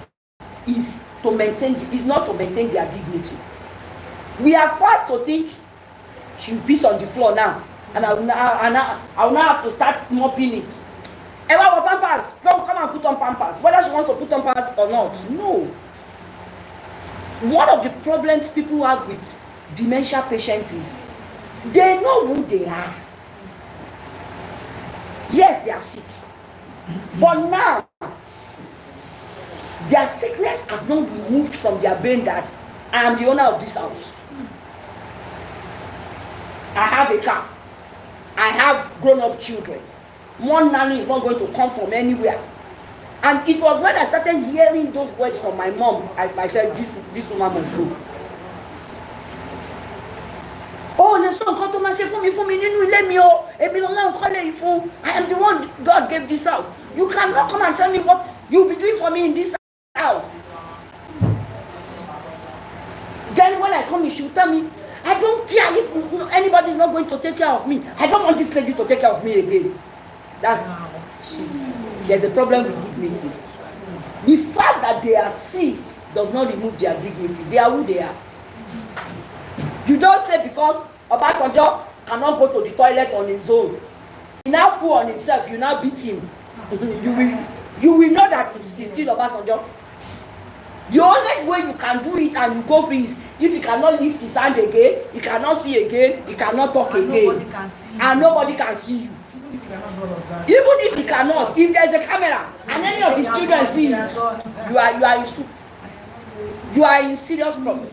is not to maintain their dignity. We are fast to think she'll piss on the floor now, and I will now have to start mopping it. Ewa will pampers, come and put on pampers, whether she wants to put on pampers or not. No. One of the problems people have with dementia patients is they know who they are. Yes, they are sick, but now their sickness has not been moved from their brain that I am the owner of this house. I have a car. I have grown-up children. One nanny is not going to come from anywhere. And it was when I started hearing those words from my mom, I said, this woman must go. Oh, the son come to my say for me, let me oh, I am the one God gave this house. You cannot come and tell me what you'll be doing for me in this house. Then when I come in, she will tell me, I don't care if anybody is not going to take care of me. I don't want this lady to take care of me again. There's a problem with dignity. The fact that they are sick does not remove their dignity. They are who they are. You don't say because Obasanjo cannot go to the toilet on his own. He now poo on himself, you now beat him. You will know that he's still Obasanjo. The only way you can do it and you go free is if he cannot lift his hand again, he cannot see again, he cannot talk again. And nobody can see you. Even if he cannot, if there's a camera and any of his children see you, you are in serious problem.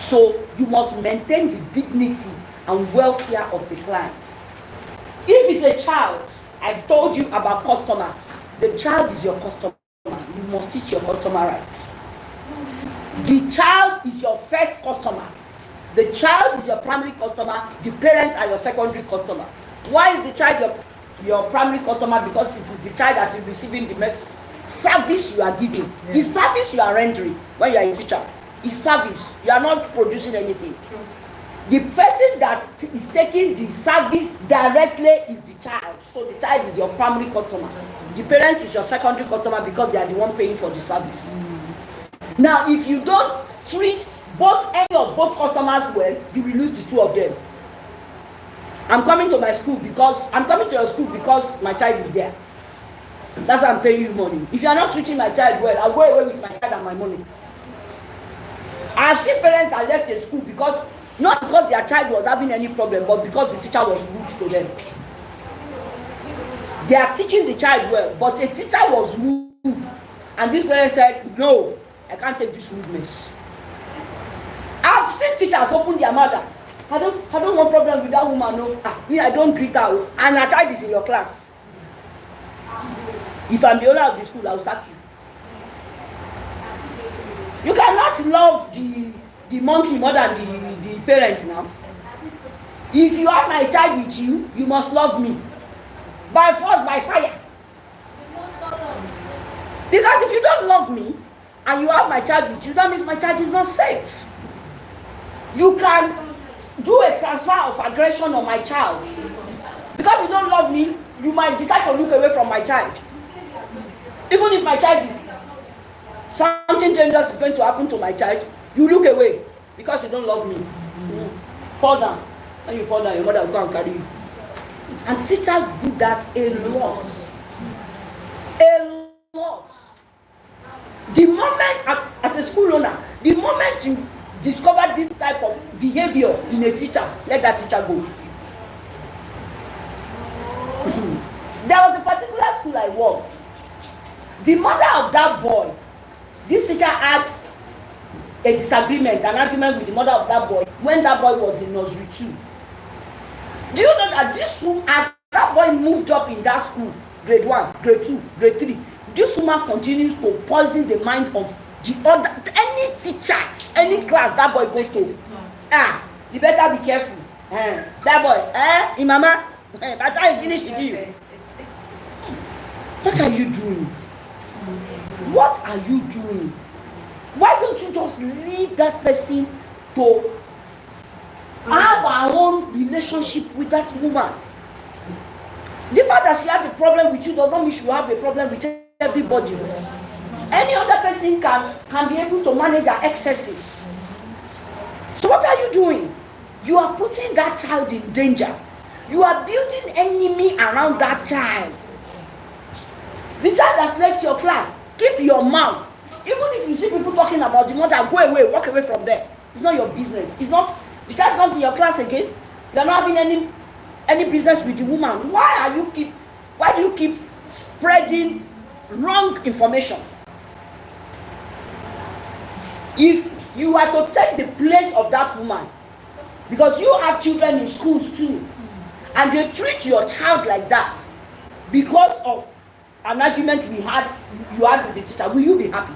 So you must maintain the dignity and welfare of the client. If it's a child, I've told you about customer. The child is your customer. You must teach your customer rights. The child is your first customer. The child is your primary customer. The parents are your secondary customer. Why is the child your primary customer? Because it is the child that is receiving the service you are giving. Yeah. The service you are rendering when you are a teacher is service. You are not producing anything. Sure. The person that is taking the service directly is the child. So the child is your primary customer. The parents is your secondary customer because they are the one paying for the service. Now, if you don't treat any of both customers well, you will lose the two of them. I'm coming to your school because my child is there. That's why I'm paying you money. If you are not treating my child well, I'll go away with my child and my money. I've seen parents that left the school because, not because their child was having any problem, but because the teacher was rude to them. They are teaching the child well, but the teacher was rude. And this parent said, no, I can't take this rudeness. I've seen teachers open their mouth. I don't want problem with that woman. No, me, I don't greet her. And her child is in your class. If I'm the owner of the school, I'll sack you. You cannot love the monkey more than the parents now. If you have my child with you, you must love me. By force, by fire. Because if you don't love me, and you have my child with you, that means my child is not safe. You can do a transfer of aggression on my child. Because you don't love me, you might decide to look away from my child. Even if my child is, something dangerous is going to happen to my child, you look away because you don't love me. Fall down. When you fall down, your mother will come and carry you. And teachers do that a lot. A lot. The moment, as a school owner, the moment you discover this type of behavior in a teacher, let that teacher go. There was a particular school I worked. The mother of that boy, this teacher had a disagreement, an argument with the mother of that boy when that boy was in nursery 2. Do you know that this woman, as that boy moved up in that school, grade 1, grade 2, grade 3, this woman continues to poison the mind of the other, any teacher, any class that boy goes to. You better be careful. That boy, Imama, by the time I finish with you. What are you doing? What are you doing? Why don't you just leave that person to have our own relationship with that woman? The fact that she has a problem with you does not mean she will have a problem with everybody. Any other person can be able to manage her excesses. So what are you doing? You are putting that child in danger. You are building enemy around that child. The child has left your class. Keep your mouth. Even if you see people talking about the mother, go away, walk away from there. It's not your business. It's not, the child comes in your class again. You are not having any business with the woman. Why do you keep spreading wrong information? If you are to take the place of that woman, because you have children in schools too, and they treat your child like that because of an argument you had with the teacher, will you be happy?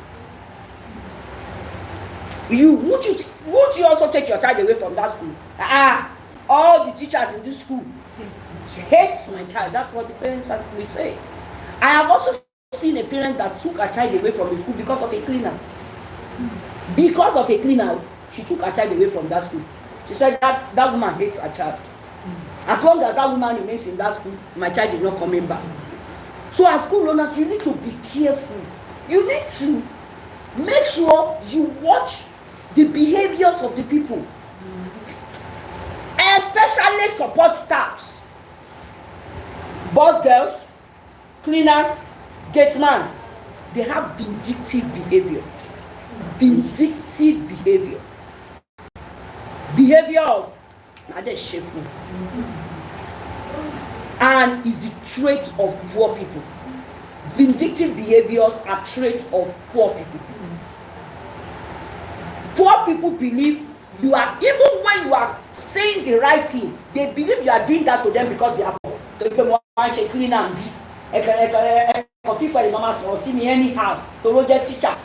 Won't you also take your child away from that school? All the teachers in this school hates my child. That's what the parents will say. I have also seen a parent that took a child away from the school because of a cleaner. Because of a cleaner, she took her child away from that school. She said that woman hates her child. As long as that woman remains in that school, my child is not coming back. So as school owners, you need to be careful. You need to make sure you watch the behaviors of the people. Especially support staffs. Boss girls, cleaners, gatesman, they have vindictive behavior. Vindictive behavior. Behavior of Nadeshefu. And is the trait of poor people. Vindictive behaviors are traits of poor people. Poor people believe you are, even when you are saying the right thing, they believe you are doing that to them because they are poor. Mama see me anyhow. Teacher,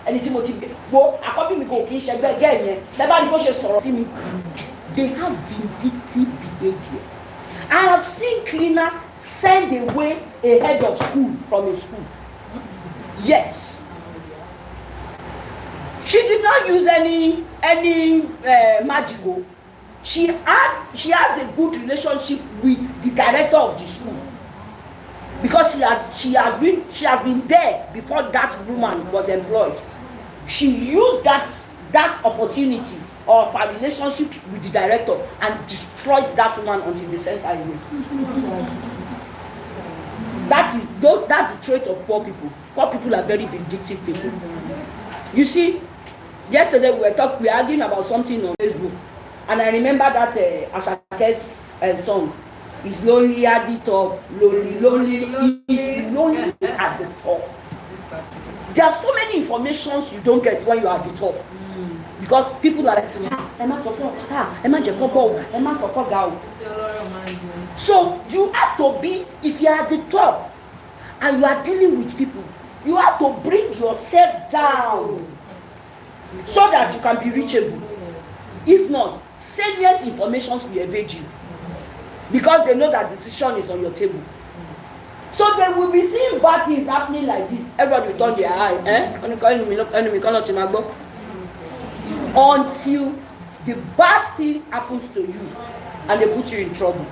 they have vindictive behavior. I have seen cleaners send away a head of school from a school. Yes. She did not use any magical. She has a good relationship with the director of the school. Because she has been there before that woman was employed. She used that opportunity of her relationship with the director and destroyed that woman until they sent her away. That's the trait of poor people. Poor people are very vindictive people. You see, yesterday we were arguing about something on Facebook, and I remember that Ashake's song is lonely at the top, lonely, is lonely at the top. There are so many informations you don't get when you are at the top. Because people are like, Emma Sofo, Emma Jefobo, Emma Sofo Gao. So you have to be, if you are at the top and you are dealing with people, you have to bring yourself down so that you can be reachable. If not, salient information will evade you because they know that the decision is on your table. So they will be seeing bad things happening like this. Everybody will turn their eye. Until the bad thing happens to you and they put you in trouble.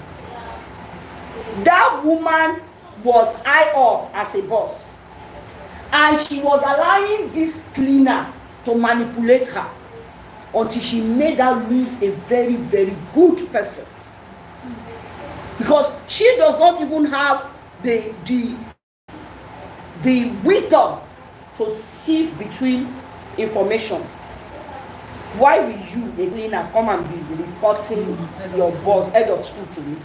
That woman was high up as a boss, and she was allowing this cleaner to manipulate her until she made her lose a very, very good person. Because she does not even have the wisdom to sieve between information. Why will you, a cleaner, come and be reporting your boss, head of school, to me?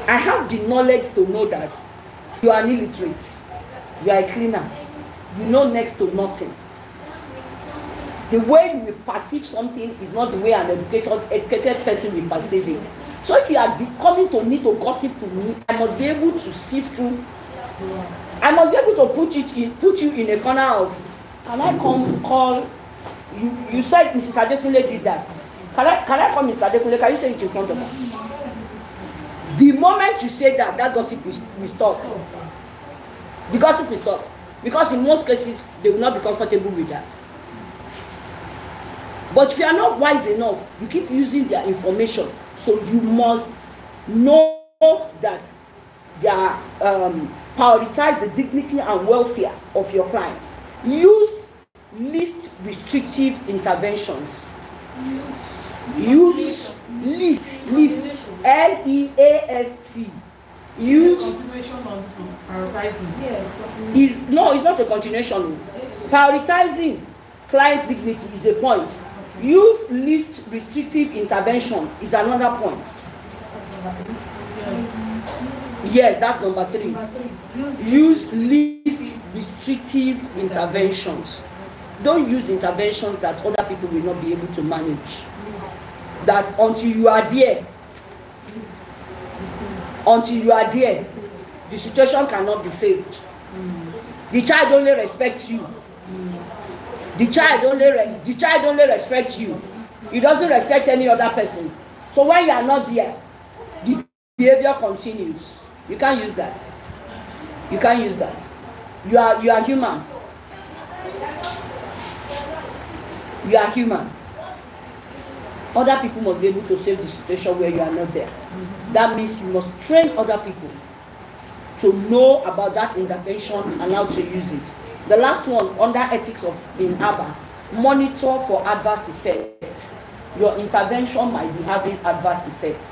I have the knowledge to know that you are an illiterate, you are a cleaner, you know next to nothing. The way you will perceive something is not the way an educated person will perceive it. So if you are coming to need to gossip to me, I must be able to sift through. I must be able to put you in a corner of, can I come call you? You said Mrs. Adekunle did that. Can I call Mrs. Adekunle? Can you say it in front of her? The moment you say that, that gossip will stop. The gossip will stop. Because in most cases, they will not be comfortable with that. But if you are not wise enough, you keep using their information. So you must know that they are prioritize the dignity and welfare of your client. Use least restrictive interventions. Use least L-E-A-S-T. Use is no, it's not a continuation. Prioritizing client dignity is a point. Use least restrictive intervention is another point. Yes, that's number 3. Use least restrictive interventions. Don't use interventions that other people will not be able to manage. That until you are there, the situation cannot be saved. The child only respects you. The child only respects you. He doesn't respect any other person. So when you are not there, the behavior continues. You can't use that. You can't use that. You are human. You are human. Other people must be able to save the situation where you are not there. That means you must train other people to know about that intervention and how to use it. The last one, under ethics in ABA, monitor for adverse effects. Your intervention might be having adverse effects.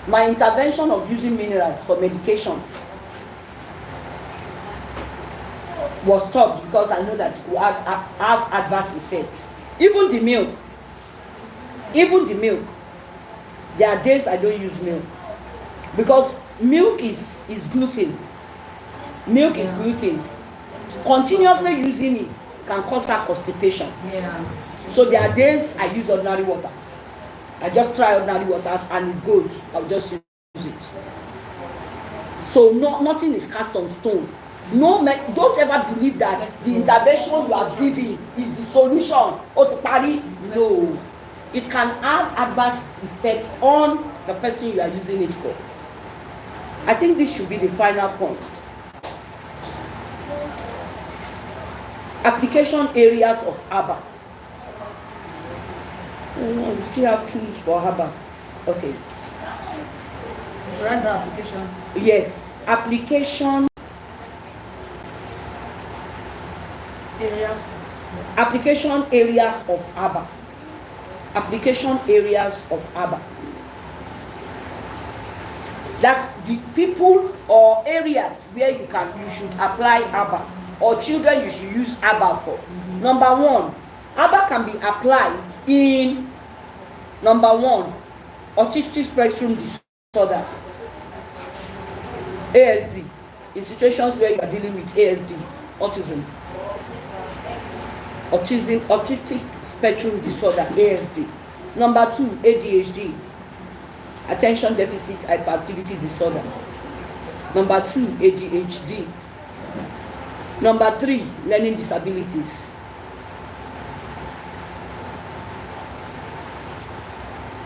My intervention of using minerals for medication was stopped because I know that it will have adverse effects. Even the milk. There are days I don't use milk because milk is gluten. Milk is gluten. Continuously using it can cause her constipation. So there are days I use ordinary water. I just try ordinary water and it goes. I'll just use it. So nothing is cast on stone. No, don't ever believe that the intervention you are giving is the solution. No, it can have adverse effects on the person you are using it for. I think this should be the final point. Application areas of ABA. We still have tools for ABA. Okay. Render application. Yes, application Areas. Application areas of ABA. Application areas of ABA. That's the people or areas where you should apply ABBA, or children you should use ABBA for. Number one, ABBA can be applied in number one, autistic spectrum disorder, ASD, in situations where you are dealing with ASD, autistic spectrum disorder, ASD. Number two, ADHD, attention deficit hyperactivity disorder. Number two, ADHD. Number three, learning disabilities.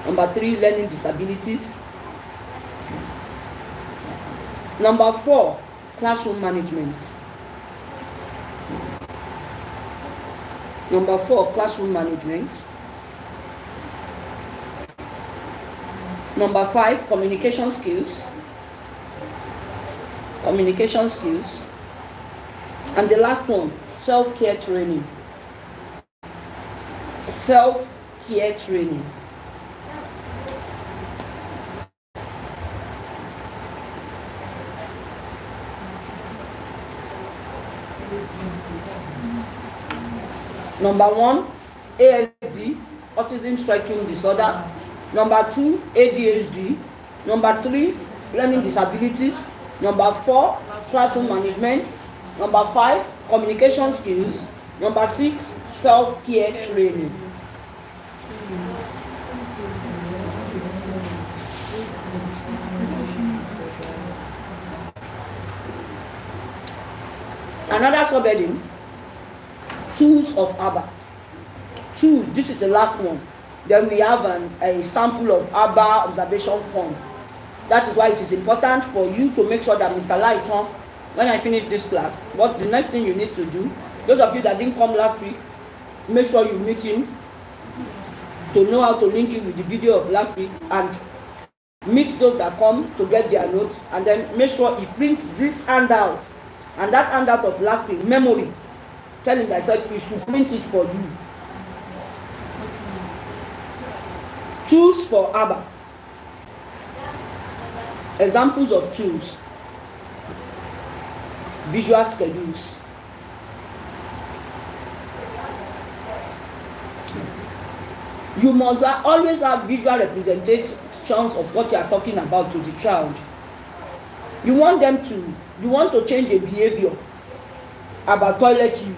Number three, learning disabilities. Number four, classroom management. Number four, classroom management. Number five, communication skills. Communication skills. And the last one, self-care training. Self-care training. Number one, ASD, autism spectrum disorder. Number two, ADHD. Number three, learning disabilities. Number four, classroom management. Number five, communication skills. Number six, self-care training. Another subheading, tools of ABBA. Tools, this is the last one. Then we have a sample of ABBA observation form. That is why it is important for you to make sure that Mr. Lighton, when I finish this class, what the next thing you need to do, those of you that didn't come last week, make sure you meet him to know how to link you with the video of last week, and meet those that come to get their notes, and then make sure he prints this handout and that handout of last week, memory. Tell him that I said he should print it for you. Tools for ABBA. Examples of tools. Visual schedules. You must always have visual representations of what you are talking about to the child. You want to change a behavior about toilet use.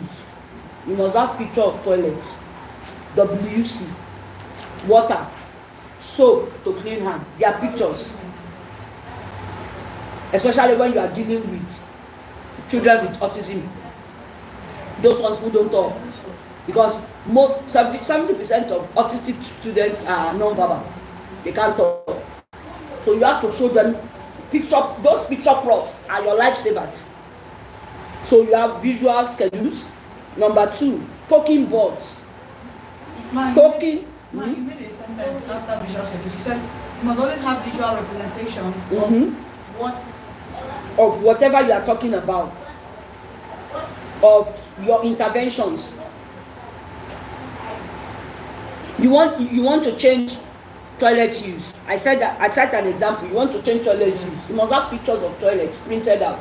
You must have picture of toilet, WC, water, soap to clean hand. There are pictures. Especially when you are dealing with children with autism. Those ones who don't talk. Because 70% of autistic students are non-verbal. They can't talk. So you have to show them those picture props are your lifesavers. So you have visual schedules. Number two, talking boards. You made a sentence after visual schedules. You said you must always have visual representation of whatever you are talking about, of your interventions. You want to change toilet use. I said an example. You want to change toilet use. You must have pictures of toilets printed out.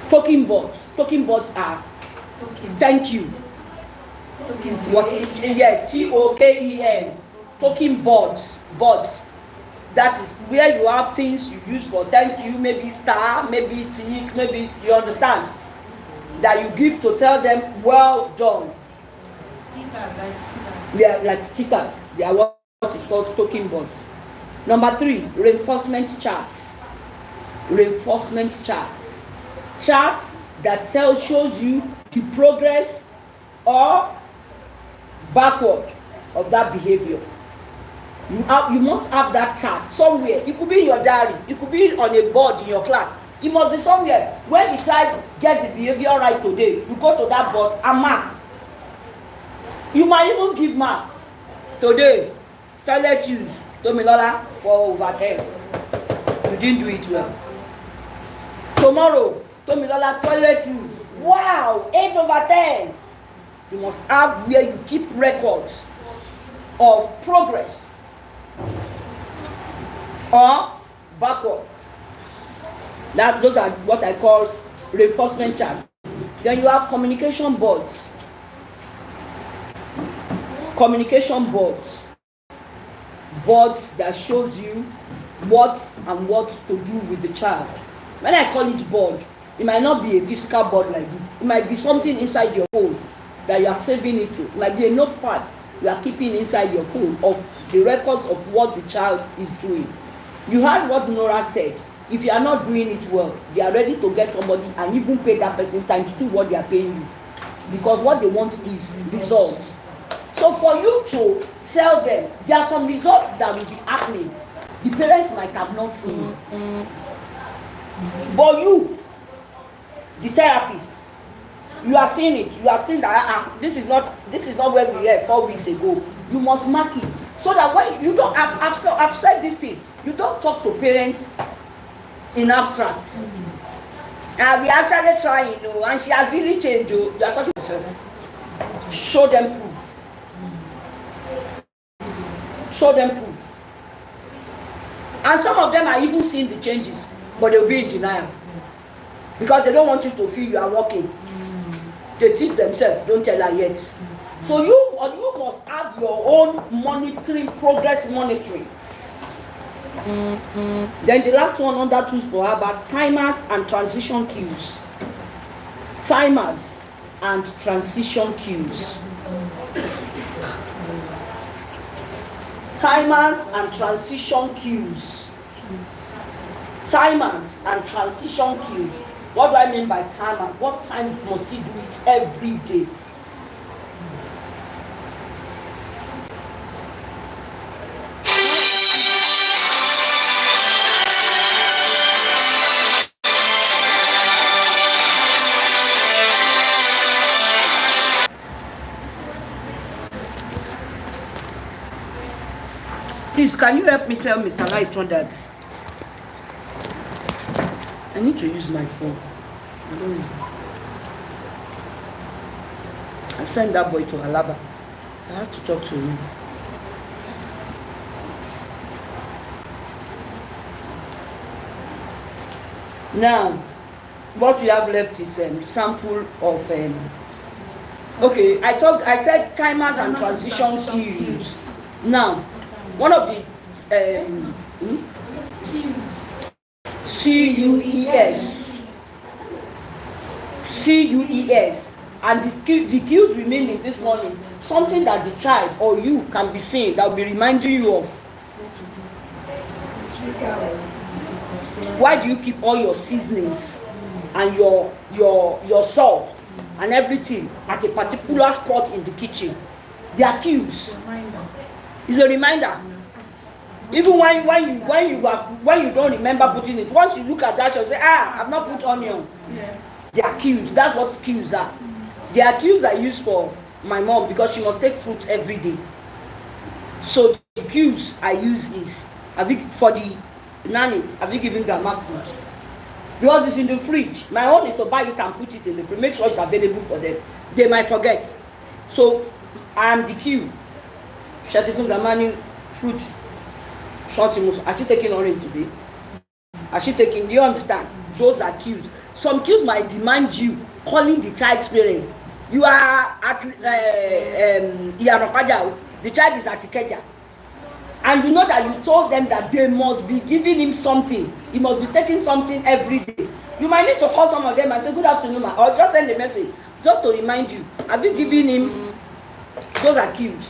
Talking boards. Talking boards are thank you. Yes, TOKEN. Talking boards. Boards. That is where you have things you use for thank you, maybe star, maybe tick, maybe you understand. That you give to tell them well done. They are like stickers. They are what is called talking boards. Number three, reinforcement charts. Reinforcement charts. Charts that shows you the progress or backward of that behavior. You must have that chart somewhere. It could be in your diary. It could be on a board in your class. It must be somewhere. When the child gets the behavior right today, you go to that board and mark. You might even give mark. Today, toilet use, Tomilola, 4/10. You didn't do it well. Tomorrow, Tomilola, toilet use. Wow, 8/10. You must have where you keep records of progress. or backward. Those are what I call reinforcement charts. Then you have communication boards. Communication boards. Boards that shows you what and what to do with the child. When I call it board, it might not be a physical board like this. It might be something inside your phone that you are saving it to. It might be a notepad you are keeping inside your phone of the records of what the child is doing. You heard what Nora said. If you are not doing it well, they are ready to get somebody and even pay that person times 2 what they are paying you. Because what they want is results. So for you to tell them, there are some results that will be happening. The parents might have not seen it. But you, the therapist, you are seeing it. You are seeing that this is not where we were 4 weeks ago. You must mark it. So that when you don't, I've said this thing, you don't talk to parents in abstract. We actually trying, and she has really changed. You are talking to yourself. Show them proof. Show them proof. And some of them are even seeing the changes, but they'll be in denial. Because they don't want you to feel you are working. They teach themselves, don't tell her yet. So you must have your own monitoring, progress monitoring. Then the last one under tools for her about timers and transition cues. Timers and transition cues. Timers and transition cues. Timers and transition cues. What do I mean by timer? What time must he do it every day? Please, can you help me tell Mr. Lighton that I need to use my phone? I don't know. I send that boy to Alaba. I have to talk to him. Now, what we have left is sample of okay, I said timers and transition cues. Now, one of the CUES, and the cues we mean in this morning, something that the child or you can be seeing that will be reminding you of. Why do you keep all your seasonings and your salt and everything at a particular spot in the kitchen? They are cues. It's a reminder. Even when you don't remember putting it, once you look at that, you'll say, I've not put onion. Yeah. They are cues. That's what cues are. They are cues I use for my mom because she must take fruit every day. So the cues I use is for the nannies. Have you given grandma fruit? Because it's in the fridge. My own is to buy it and put it in the fridge. Make sure it's available for them. They might forget. So I am the cue. Shatifun Gramani fruit. Has she taking orange today? Has she taking? Do you understand? Those are cues. Some cues might demand you calling the child's parents. You are at Iyanokaja. The child is at Ikeja. And you know that you told them that they must be giving him something. He must be taking something every day. You might need to call some of them and say, good afternoon, ma, or just send a message just to remind you. Have you given him? Those are cues.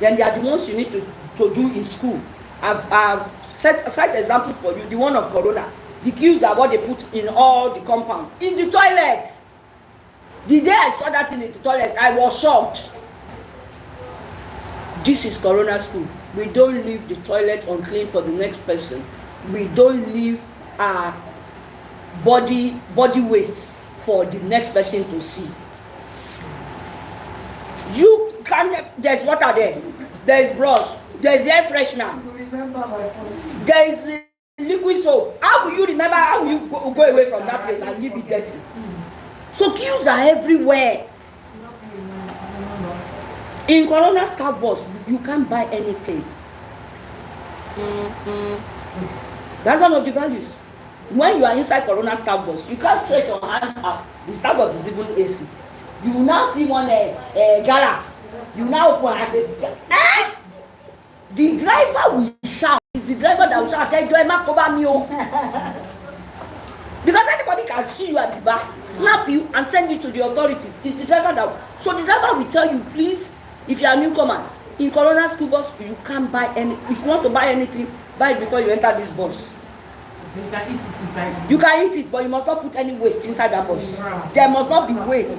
Then they are the ones you need to do in school. I've set example for you, the one of Corona. The cues are what they put in all the compound. In the toilets. The day I saw that thing in the toilet, I was shocked. This is Corona school. We don't leave the toilet unclean for the next person. We don't leave our body waste for the next person to see. You can, there's water there. There's brush. There's air freshener. There is liquid soap. How will you remember? How will you go away from that place and leave it dirty? So cues are everywhere. In Corona Staff Bus, you can't buy anything. That's one of the values. When you are inside Corona staff bus, you can't stretch your hand up. The staff bus is even AC. You will now see one gala. You now open and say, eh? The driver will shout. It's the driver that will shout, tell you, cover me. Because anybody can see you at the back, snap you, and send you to the authorities. It's the driver that. So the driver will tell you, please, if you are a newcomer, in Corona school bus, you can't buy any. If you want to buy anything, buy it before you enter this bus. You can eat it inside. You can eat it, but you must not put any waste inside that bus. There must not be waste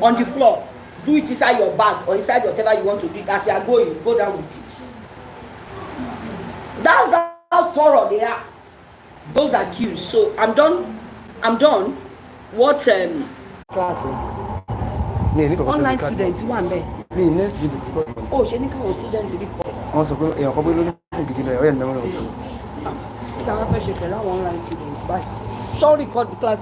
on the floor. Do it inside your bag or inside whatever you want to do it. As you are going, go down with it. That's how thorough they are. Those are cues. So I'm done. What class? Online students one there. Me next to the Oh, she didn't come with students. also go e ko bolo ni gidi le o yen na mo so Online students. Bye. Shall record the class.